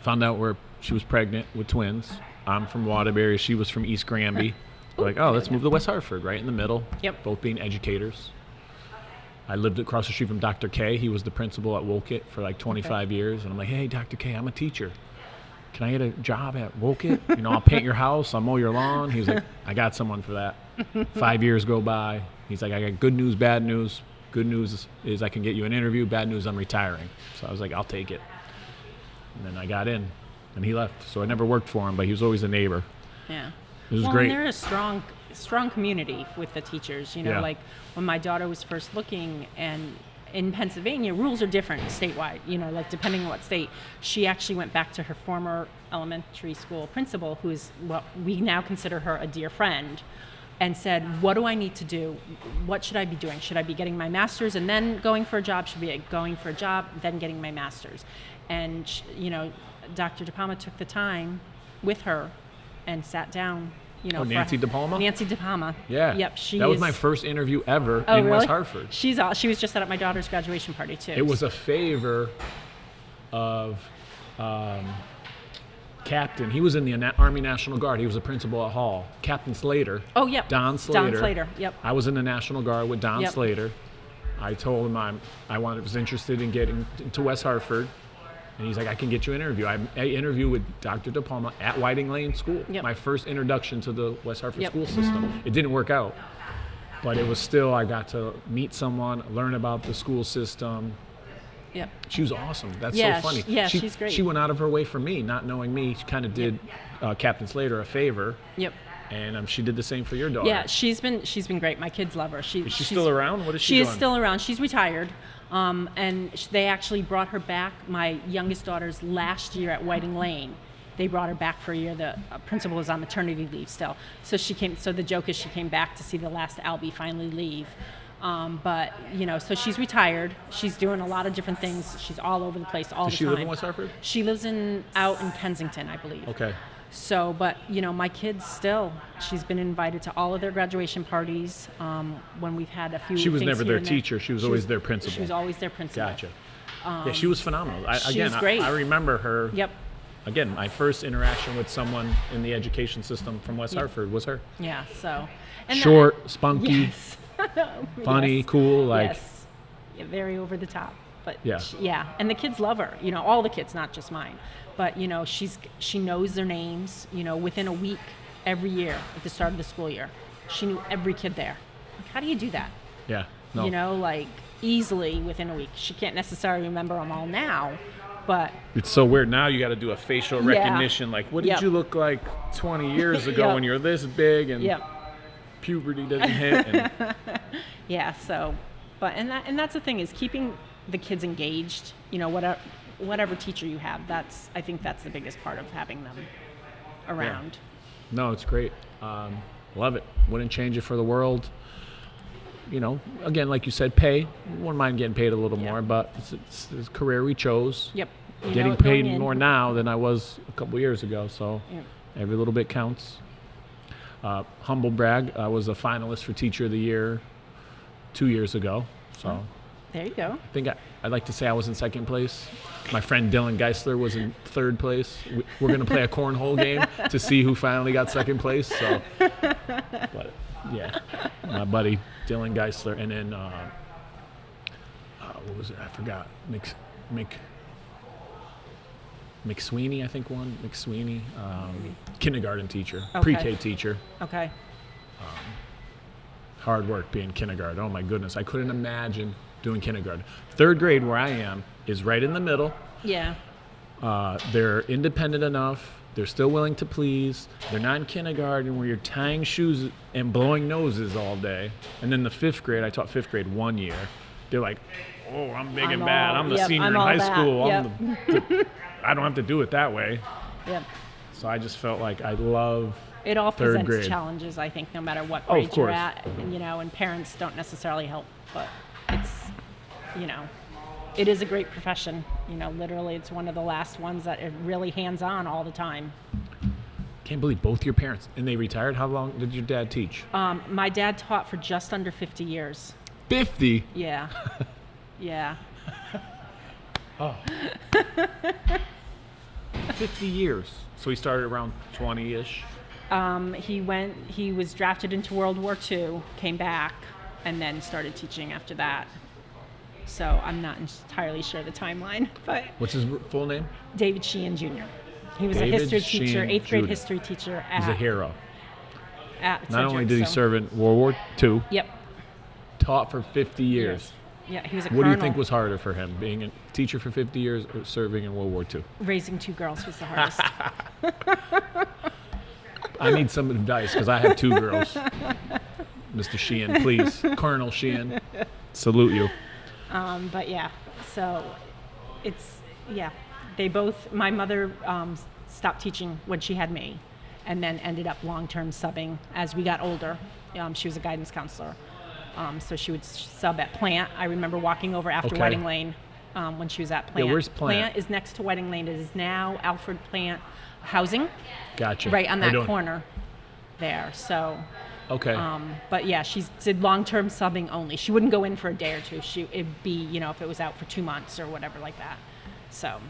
Found out where she was pregnant with twins. I'm from Waterbury. She was from East Granby. We're like, let's move to West Hartford, right in the middle. Yep. Both being educators. I lived across the street from Dr. K. He was the principal at Woket for like 25 years. And I'm like, hey, Dr. K, I'm a teacher. Can I get a job at Woket? I'll paint your house. I'll mow your lawn. He was like, I got someone for that. 5 years go by. He's like, I got good news, bad news. Good news is I can get you an interview. Bad news, I'm retiring. So I was like, I'll take it. And then I got in, and he left. So I never worked for him, but he was always a neighbor. Yeah. It was great. And they're a strong community with the teachers. Like when my daughter was first looking, and in Pennsylvania, rules are different statewide, like depending on what state. She actually went back to her former elementary school principal, who is what we now consider her a dear friend, and said, what do I need to do? What should I be doing? Should I be getting my master's and then going for a job? Should I be going for a job, then getting my master's? And, Dr. DePalma took the time with her and sat down. Nancy DePalma? Nancy DePalma. Yeah. Yep. That was my first interview ever in really? West Hartford. She was just at my daughter's graduation party too. It was a favor of Captain. He was in the Army National Guard. He was a principal at Hall. Captain Slater. Oh, yep. Don Slater. Don Slater. Yep. I was in the National Guard with Don Yep. Slater. I told him was interested in getting to West Hartford. And he's like, I can get you an interview. I interviewed with Dr. DePalma at Whiting Lane School. Yep. My first introduction to the West Hartford Yep. school system. It didn't work out. But it was still, I got to meet someone, learn about the school system. Yep. She was awesome. That's Yeah, so funny. she's great. She went out of her way for me, not knowing me. She kind of did Captain Slater a favor. Yep. And she did the same for your daughter. Yeah, she's been great. My kids love her. Is she she's still around? What is she She doing? is still around. She's retired. And they actually brought her back, my youngest daughter's last year at Whiting Lane. They brought her back for a year. The principal was on maternity leave still. So she came. So the joke is she came back to see the last Albee finally leave. But, so she's retired. She's doing a lot of different things. She's all over the place all the time. Does she live in West Hartford? She lives out in Kensington, I believe. Okay. So, but, my kids still, she's been invited to all of their graduation parties when we've had a few She was things never here their and teacher. She was always their principal. She was always their principal. Gotcha. Yeah, she was phenomenal. she was great. I remember her. Yep. Again, my first interaction with someone in the education system from West Hartford was her. Yeah, so. And Short, spunky, Yes. funny, Yes. cool, Yes. Yeah, very over the top. But Yeah. and the kids love her, all the kids, not just mine. But, she knows their names, within a week every year at the start of the school year. She knew every kid there. Like, how do you do that? Yeah. No. Easily within a week. She can't necessarily remember them all now, but It's so weird. Now you got to do a facial recognition. Like, what did Yep. you look like 20 years ago Yep. when you're this big and Yep. puberty doesn't hit? And Yeah, so, but and that's the thing, is keeping the kids engaged. Whatever teacher you have, I think that's the biggest part of having them around. No, it's great. Love it. Wouldn't change it for the world. Again, like you said, pay. Wouldn't mind getting paid a little more, but it's a career we chose. Yep. Getting paid more now than I was a couple years ago, so Yep. every little bit counts. Humble brag, I was a finalist for Teacher of the Year 2 years ago, so There you go. I think I'd like to say I was in second place. My friend Dylan Geisler was in third place. We're going to play a cornhole game to see who finally got second place. So, but yeah, my buddy Dylan Geisler, and then what was it? I forgot. McSweeney, I think won. McSweeney, kindergarten teacher, Okay. pre-K teacher. Okay. Hard work being kindergarten. Oh my goodness, I couldn't imagine doing kindergarten. Third grade, where I am, is right in the middle. Yeah. They're independent enough. They're still willing to please. They're not in kindergarten where you're tying shoes and blowing noses all day. And then the fifth grade, I taught fifth grade 1 year. They're like, oh, I'm big and bad. I'm the senior in high school. I don't have to do it that way. Yep. So I just felt like I love It all third presents grade. challenges, I think, no matter what Oh, of grade you're course. at, and parents don't necessarily help, but it's, it is a great profession. Literally, it's one of the last ones that are really hands-on all the time. Can't believe both your parents. And they retired? How long did your dad teach? My dad taught for just under 50 years. 50? Yeah. Yeah. Oh. 50 years. So he started around 20-ish. He was drafted into World War II, came back, and then started teaching after that. So I'm not entirely sure the timeline, but What's his full name? David Sheehan Jr. He was David a history teacher, Sheehan 8th grade Jr. history teacher He's a hero. at Not only Sedgwick, did he so- serve in World War II, Yep. taught for 50 years. Yeah, he was a What do you colonel. think was harder for him, being a teacher for 50 years or serving in World War II? Raising 2 girls was the hardest. I need some advice because I have 2 girls. Mr. Sheehan, please. Colonel Sheehan, salute you. But yeah, so it's, yeah, they both, my mother stopped teaching when she had me and then ended up long-term subbing as we got older. She was a guidance counselor. So she would sub at Plant. I remember walking over after Wedding Lane when she was at Plant. Yeah, where's Plant? Plant is next to Wedding Lane. It is now Alfred Plant Housing. Gotcha. Right on that corner there. So, okay. But yeah, she did long-term subbing only. She wouldn't go in for a day or two. It'd be, you know, if it was out for 2 months or whatever like that. So.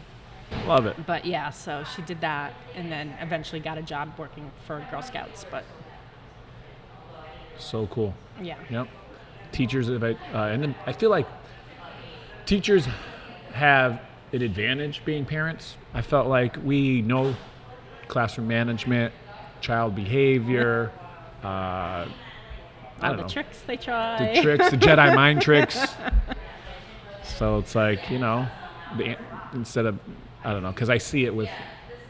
Love it. But yeah, so she did that and then eventually got a job working for Girl Scouts. But. So cool. Yeah. Yep. Teachers, and then I feel like teachers have an advantage being parents. I felt like we know classroom management, child behavior, I don't know. The tricks they try. The tricks, the Jedi mind tricks. So it's like, you know, instead of, I don't know, because I see it with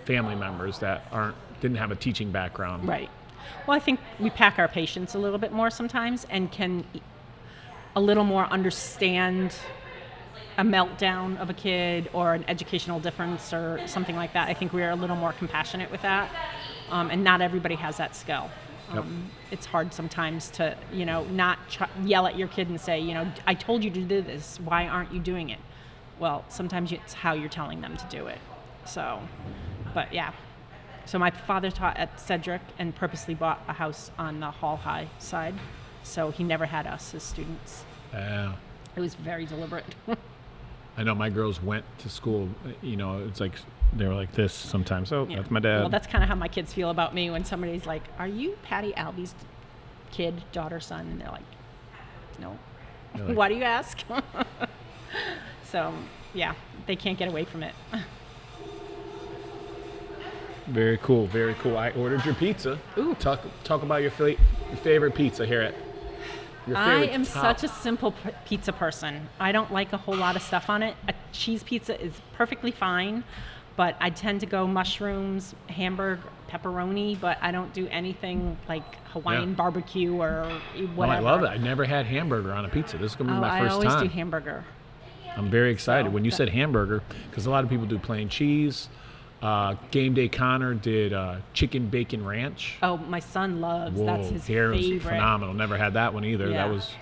family members that didn't have a teaching background. Right. Well, I think we pack our patience a little bit more sometimes and can a little more understand a meltdown of a kid or an educational difference or something like that. I think we're a little more compassionate with that. And not everybody has that skill. Yep. It's hard sometimes to, you know, not yell at your kid and say, you know, I told you to do this. Why aren't you doing it? Well, sometimes it's how you're telling them to do it. So, but yeah. So my father taught at Cedric and purposely bought a house on the Hall High side. So he never had us as students. It was very deliberate. I know my girls went to school, you know, it's like, they were like this sometimes. Oh, yeah. That's my dad. Well, that's kind of how my kids feel about me when somebody's like, are you Patti Albee's kid, daughter, son? And they're like, no. Like, why do you ask? So, yeah, they can't get away from it. Very cool, very cool. I ordered your pizza. Ooh. Talk about your favorite pizza here at your favorite I am such a simple pizza person. I don't like a whole lot of stuff on it. A cheese pizza is perfectly fine, but I tend to go mushrooms, hamburger, pepperoni, but I don't do anything like Hawaiian barbecue or whatever. Well, I love it. I never had hamburger on a pizza. This is going to be my first time. I always do hamburger. I'm very excited. When you said hamburger, because a lot of people do plain cheese. Game Day Connor did chicken bacon ranch. Oh, my son loves. Whoa, that's his favorite. Was phenomenal. Never had that one either. Yeah. That was.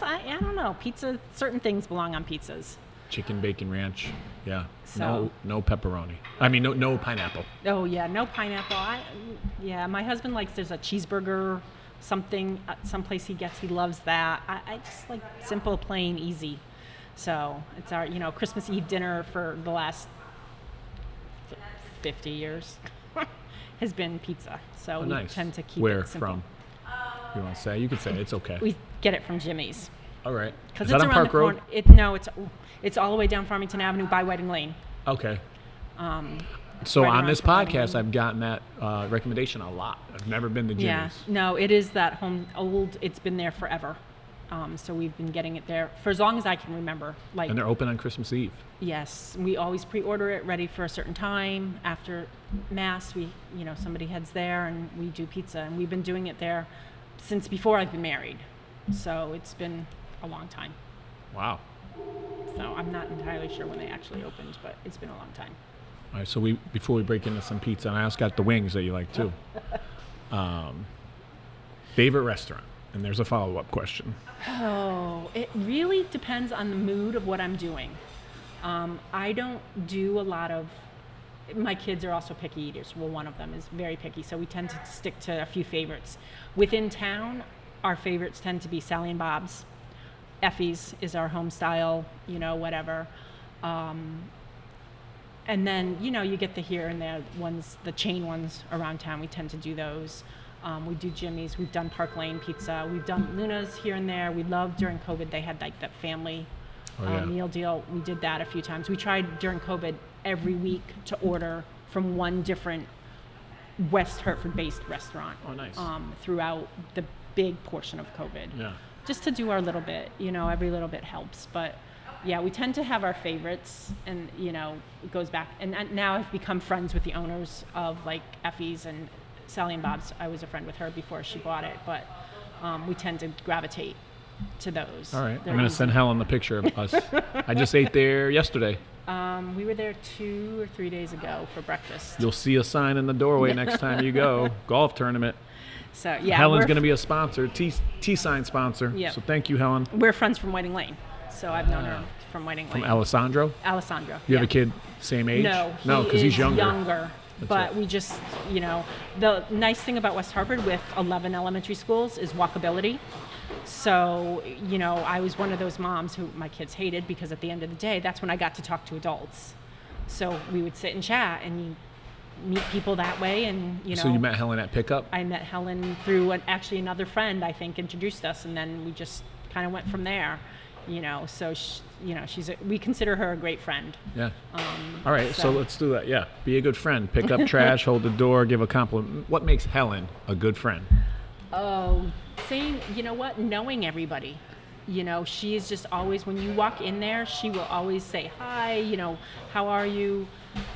I don't know. Pizza. Certain things belong on pizzas. Chicken bacon ranch. Yeah. So, no pepperoni. I mean, no pineapple. Oh yeah, no pineapple. My husband likes. There's a cheeseburger, something, someplace he gets. He loves that. I just like simple, plain, easy. So it's our, Christmas Eve dinner for the last 50 years has been pizza. So we tend to keep it simple. From? You want to say? You can say. It's okay. We get it from Jimmy's. All right. Because it's around on Park the Road? corner. It's all the way down Farmington Avenue by Wedding Lane. Okay. So right on this podcast, I've gotten that recommendation a lot. I've never been to Jimmy's. Yeah. No, it is that old. It's been there forever. So we've been getting it there for as long as I can remember. And they're open on Christmas Eve. Yes, we always pre-order it, ready for a certain time. After Mass, somebody heads there and we do pizza, and we've been doing it there since before I've been married. So it's been a long time. Wow. So I'm not entirely sure when they actually opened, but it's been a long time. All right, so before we break into some pizza, and I also got the wings that you like too. Favorite restaurant? And there's a follow-up question. Oh, it really depends on the mood of what I'm doing. I don't do a lot of, my kids are also picky eaters. Well, one of them is very picky, so we tend to stick to a few favorites. Within town, our favorites tend to be Sally and Bob's. Effie's is our home style, whatever. And then, you get the here and there ones, the chain ones around town. We tend to do those. We do Jimmy's. We've done Park Lane Pizza. We've done Luna's here and there. We loved during COVID. They had like that family meal deal. We did that a few times. We tried during COVID every week to order from one different West Hartford-based restaurant. Oh, nice. Throughout the big portion of COVID. Yeah. Just to do our little bit. Every little bit helps. But yeah, we tend to have our favorites, and it goes back. And now I've become friends with the owners of like Effie's and Sally and Bob's. I was a friend with her before she bought it, but we tend to gravitate to those. All right. They're I'm going to easy. send Helen the picture of us. I just ate there yesterday. We were there 2 or 3 days ago for breakfast. You'll see a sign in the doorway next time you go. Golf tournament. So yeah, Helen's going to be a sponsor, T-sign sponsor. Yep. So thank you, Helen. we're friends from Whiting Lane, so I've known her from Whiting Lane. From Alessandro? Alessandro. You have a kid same age? No, because he's younger. But right. we just, the nice thing about West Hartford with 11 elementary schools is walkability. So, I was one of those moms who my kids hated because at the end of the day, that's when I got to talk to adults. So we would sit and chat and you meet people that way and, So you met Helen at pickup? I met Helen through actually another friend, I think, introduced us, and then we just kind of went from there. So we consider her a great friend. Yeah. All right, so let's do that. Yeah, be a good friend. Pick up trash, hold the door, give a compliment. What makes Helen a good friend? Oh, saying, knowing everybody. She is just always, when you walk in there, she will always say, hi, how are you,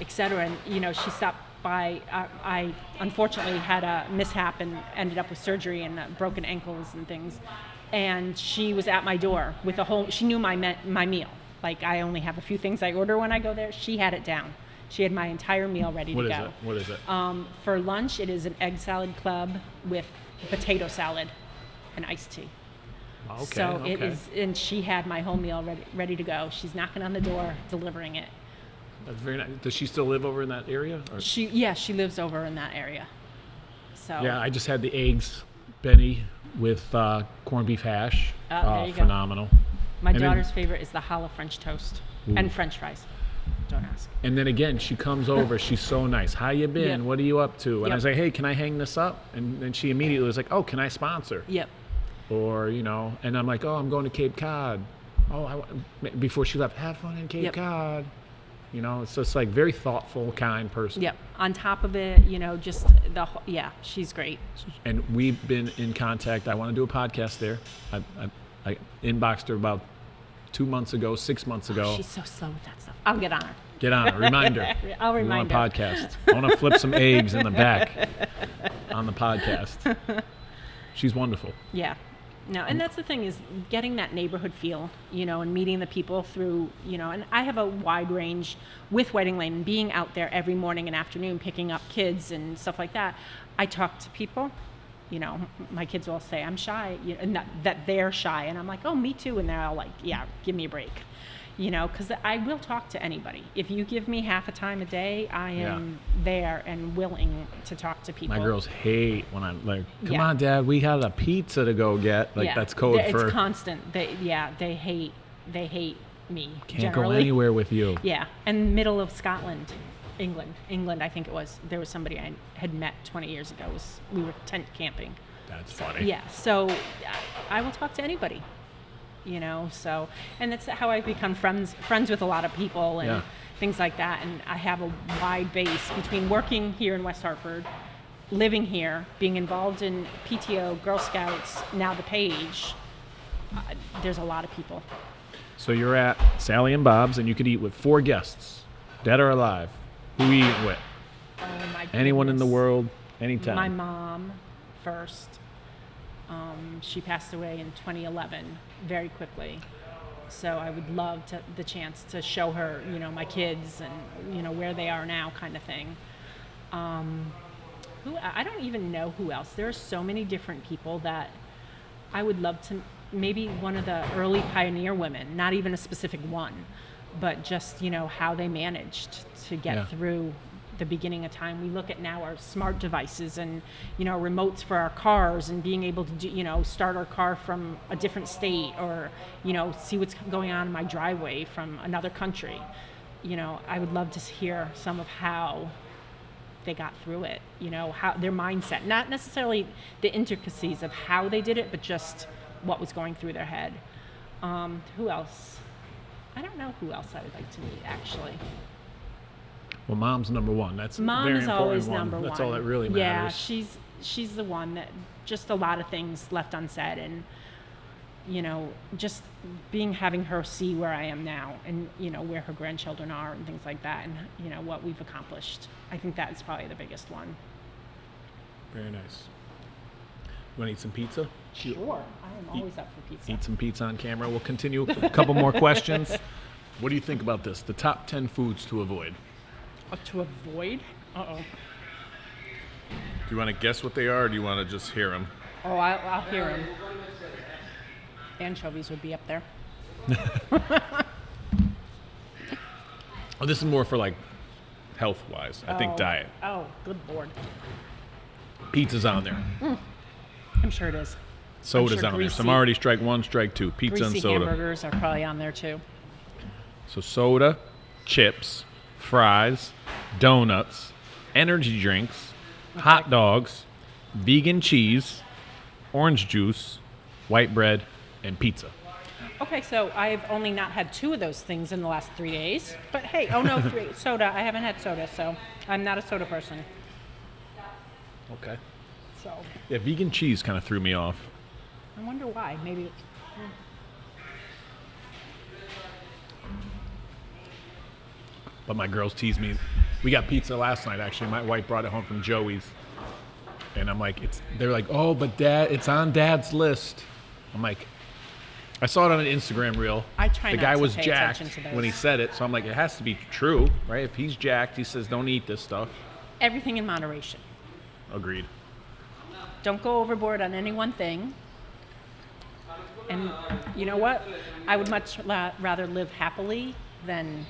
etc. And, she stopped by. I unfortunately had a mishap and ended up with surgery and broken ankles and things. And she was at my door with she knew my meal. Like, I only have a few things I order when I go there. She had it down. She had my entire meal ready to go. What is it? For lunch, it is an egg salad club with potato salad and iced tea. Okay. So it is, and she had my whole meal ready to go. She's knocking on the door, delivering it. That's very nice. Does she still live over in that area? Or? She lives over in that area. So Yeah, I just had the eggs, Benny, with corned beef hash. There you go. Phenomenal. My And then- daughter's favorite is the challah French toast and French fries. Don't ask. And then again, she comes over. She's so nice. How you been? Yep. What are you up to? And I Yep. say, hey, can I hang this up? And then she immediately was like, oh, can I sponsor? Yep. Or, and I'm like, oh, I'm going to Cape Cod. Oh, before she left, have fun in Cape Yep. Cod. It's just like very thoughtful, kind person. Yep. On top of it, just she's great. And we've been in contact. I want to do a podcast there. I inboxed her about 2 months ago, 6 months ago. She's so slow with that stuff. I'll get on her. Get on it. Remind her. I'll We remind want a her. podcast. I want to flip some eggs in the back on the podcast. She's wonderful. Yeah. No, and that's the thing is getting that neighborhood feel, and meeting the people through, and I have a wide range with Whiting Lane and being out there every morning and afternoon picking up kids and stuff like that. I talk to people, my kids will say I'm shy, and that they're shy, and I'm like, oh, me too, and they're all like, yeah, give me a break. Because I will talk to anybody. If you give me half a time a day, I am there and willing to talk to people. My girls hate when I'm like, come Yeah. on, Dad, we got a pizza to go get. Like, that's code It's for constant. They hate me. can't generally. go anywhere with you. Yeah, and middle of Scotland, England, I think it was. There was somebody I had met 20 years ago. We were tent camping. That's funny. Yeah, so I will talk to anybody. So, and that's how I've become friends with a lot of people and things like that. And I have a wide base between working here in West Hartford, living here, being involved in PTO, Girl Scouts, now the Page. There's a lot of people. So you're at Sally and Bob's, and you could eat with 4 guests, dead or alive. Who you eating with? Oh my Anyone in the goodness. world, anytime. My mom first. She passed away in 2011, very quickly. So I would love the chance to show her, my kids and, where they are now kind of thing. I don't even know who else. There are so many different people that I would love to, maybe one of the early pioneer women, not even a specific one, but just, how they managed to get through the beginning of time. We look at now our smart devices and, remotes for our cars and being able to do, start our car from a different state or, see what's going on in my driveway from another country. I would love to hear some of how they got through it, how their mindset, not necessarily the intricacies of how they did it, but just what was going through their head. Who else? I don't know who else I would like to meet, actually. Well, Mom's number one. That's Mom very is important always one. number one. That's all that really matters. Yeah, she's the one that just a lot of things left unsaid, and just having her see where I am now, and where her grandchildren are, and things like that, and what we've accomplished. I think that's probably the biggest one. Very nice. want to eat some pizza? Sure. I am always up for pizza. Eat some pizza on camera. We'll continue a couple more questions. What do you think about this? The top 10 foods to avoid. To avoid? Uh-oh. Do you want to guess what they are, or do you want to just hear them? Oh, I'll hear them. Anchovies would be up there. Oh, this is more for like health-wise. I think diet. Oh, good Lord. Pizza's on there. I'm sure it is. Soda's sure on there. Some already strike one, strike two. Pizza and Greasy soda. hamburgers are probably on there too. So soda, chips, fries, donuts, energy drinks, hot dogs, vegan cheese, orange juice, white bread, and pizza. Okay, so I've only not had 2 of those things in the last 3 days. But hey, oh no, 3 soda. I haven't had soda, so I'm not a soda person. Okay. So Yeah, vegan cheese kind of threw me off. I wonder why. Maybe it's But my girls tease me. We got pizza last night, actually. My wife brought it home from Joey's. And I'm like, they're like, oh, but Dad, it's on Dad's list. I'm like, I saw it on an Instagram reel. I try The not guy to was pay jacked attention to those. when he said it. So I'm like, it has to be true, right? If he's jacked, he says, don't eat this stuff. everything in moderation. Agreed. Don't go overboard on any one thing. And you know what? I would much rather live happily than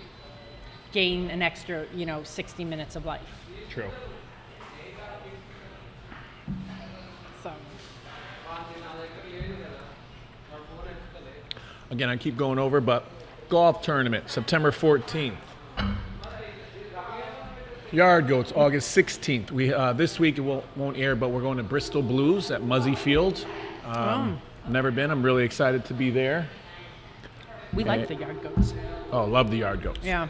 gain an extra, 60 minutes of life. True. So, Again, I keep going over, but golf tournament, September 14th. Yard Goats, August 16th. We this week it won't air, but we're going to Bristol Blues at Muzzy Field. Never been. I'm really excited to be there. we like the Yard Goats. Oh, love the Yard Goats. Yeah.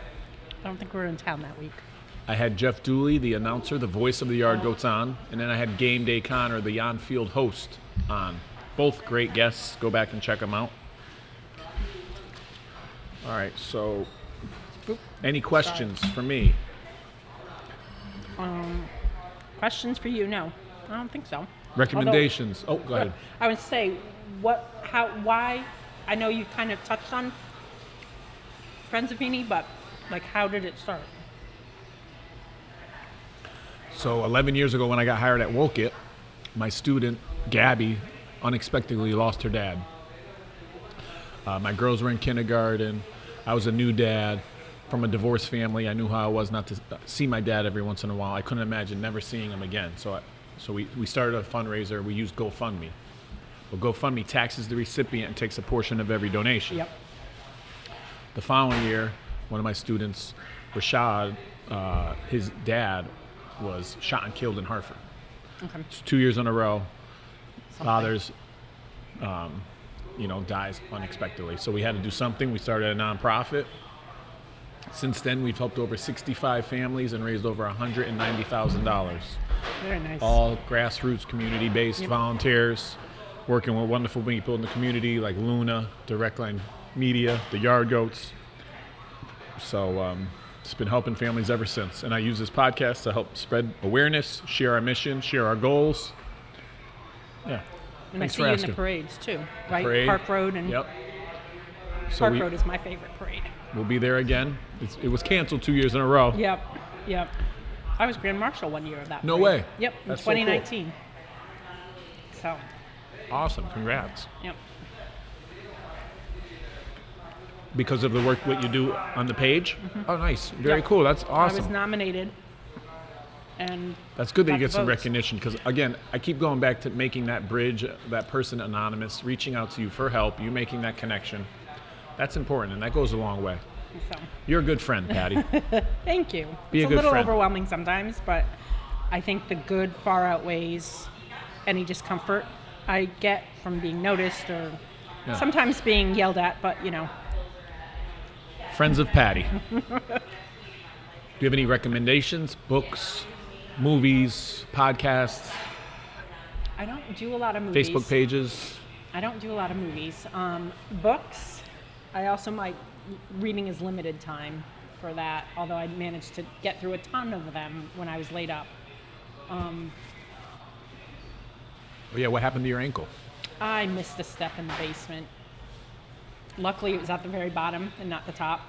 I don't think we're in town that week. I had Jeff Dooley, the announcer, the voice of the Yard Goats on, and then I had Game Day Connor, the on-field host, on. Both great guests. Go back and check them out. All right, so any questions for me? Questions for you? No, I don't think so. Recommendations? Go ahead. I would say, why? I know you kind of touched on Friends of Feeney, but how did it start? So 11 years ago when I got hired at Woke my student, Gabby, unexpectedly lost her dad. My girls were in kindergarten. I was a new dad from a divorced family. I knew how it was not to see my dad every once in a while. I couldn't imagine never seeing him again. So we started a fundraiser. We used GoFundMe. Well, GoFundMe taxes the recipient and takes a portion of every donation. Yep. The following year, one of my students, Rashad, his dad was shot and killed in Hartford. Okay. It's 2 years in a row. Father's, dies unexpectedly. So we had to do something. We started a nonprofit. Since then, we've helped over 65 families and raised over $190,000. Very nice. All grassroots, community-based volunteers, working with wonderful people in the community like Luna, Direct Line Media, the Yard Goats. So it's been helping families ever since. And I use this podcast to help spread awareness, share our mission, share our goals. Yeah. And Thanks I see for you in asking. the parades too, right? Parade. Park Road and Yep. So Park Road is my favorite parade. we'll be there again. It was canceled 2 years in a row. Yep. I was Grand Marshal one year of that. No parade. way. Yep, in That's so cool. 2019. So, Awesome. Congrats. yep. Because of the work what you do on the page? Oh, nice. Very Yep. cool. That's I was awesome. nominated, and That's good that you got get the some votes. recognition because, again, I keep going back to making that bridge, that person anonymous, reaching out to you for help, you making that connection. That's important, and that goes a long way. so You're a good friend, Patty. thank you. Be a It's good little friend. overwhelming sometimes, but I think the good far outweighs any discomfort I get from being noticed or Yeah. sometimes being yelled at, but Friends of Patty. Do you have any recommendations? Books, movies, podcasts, I don't do a lot of movies. Facebook pages? I don't do a lot of movies. Books, my reading is limited time for that, although I managed to get through a ton of them when I was laid up. Oh, yeah, what happened to your ankle? I missed a step in the basement. Luckily, it was at the very bottom and not the top.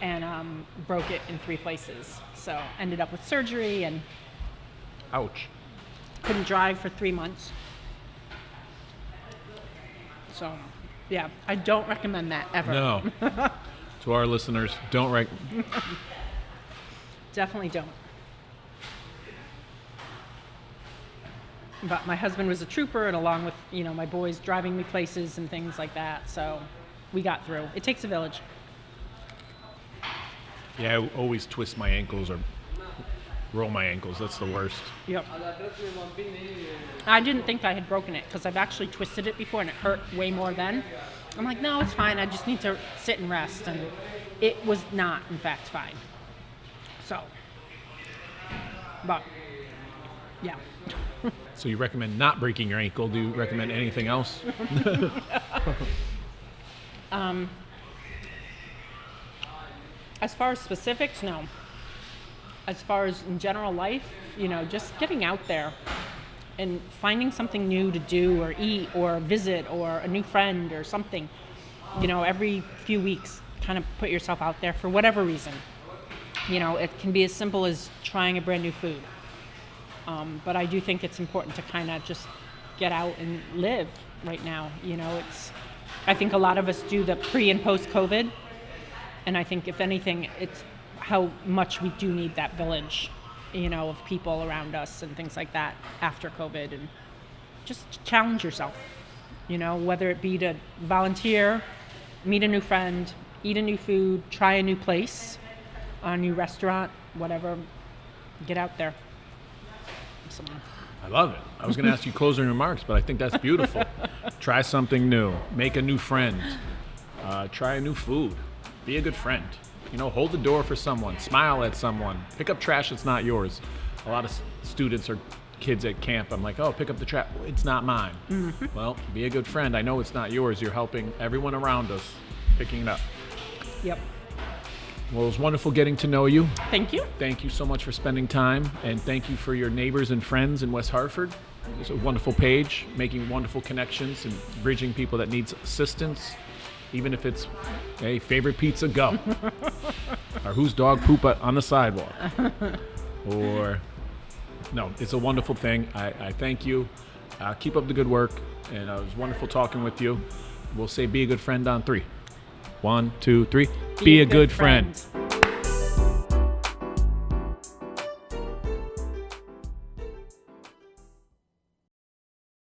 And broke it in 3 places. So ended up with surgery and Ouch. couldn't drive for 3 months. So, yeah, I don't recommend that ever. No. To our listeners, don't Definitely don't. But my husband was a trooper, and along with, my boys driving me places and things like that. So we got through. It takes a village. Yeah, I always twist my ankles or roll my ankles. That's the worst. Yep. I didn't think I had broken it because I've actually twisted it before and it hurt way more then. I'm like, no, it's fine. I just need to sit and rest. And it was not, in fact, fine. So, but, yeah. So you recommend not breaking your ankle. Do you recommend anything else? As far as specifics, no. As far as in general life, just getting out there and finding something new to do or eat or visit or a new friend or something. Every few weeks, kind of put yourself out there for whatever reason. It can be as simple as trying a brand new food. But I do think it's important to kind of just get out and live right now. I think a lot of us do the pre and post COVID. And I think if anything, it's how much we do need that village, of people around us and things like that after COVID, and just challenge yourself, whether it be to volunteer, meet a new friend, eat a new food, try a new place, a new restaurant, whatever, get out there. So. I love it. I was going to ask you closing remarks, but I think that's beautiful. Try something new. Make a new friend. Try a new food. Be a good friend. Hold the door for someone. Smile at someone. Pick up trash that's not yours. A lot of students or kids at camp, I'm like, oh, pick up the trash. It's not mine. Mm-hmm. Well, be a good friend. I know it's not yours. You're helping everyone around us picking it up. Yep. Well, it was wonderful getting to know you. Thank you. Thank you so much for spending time, and thank you for your neighbors and friends in West Hartford. It's a wonderful page, making wonderful connections and bridging people that needs assistance, even if it's, hey, favorite pizza, go. Or whose dog poop on the sidewalk. Or, no, it's a wonderful thing. I thank you. Keep up the good work, and it was wonderful talking with you. We'll say be a good friend on 3. 1, 2, 3. Be a good friend.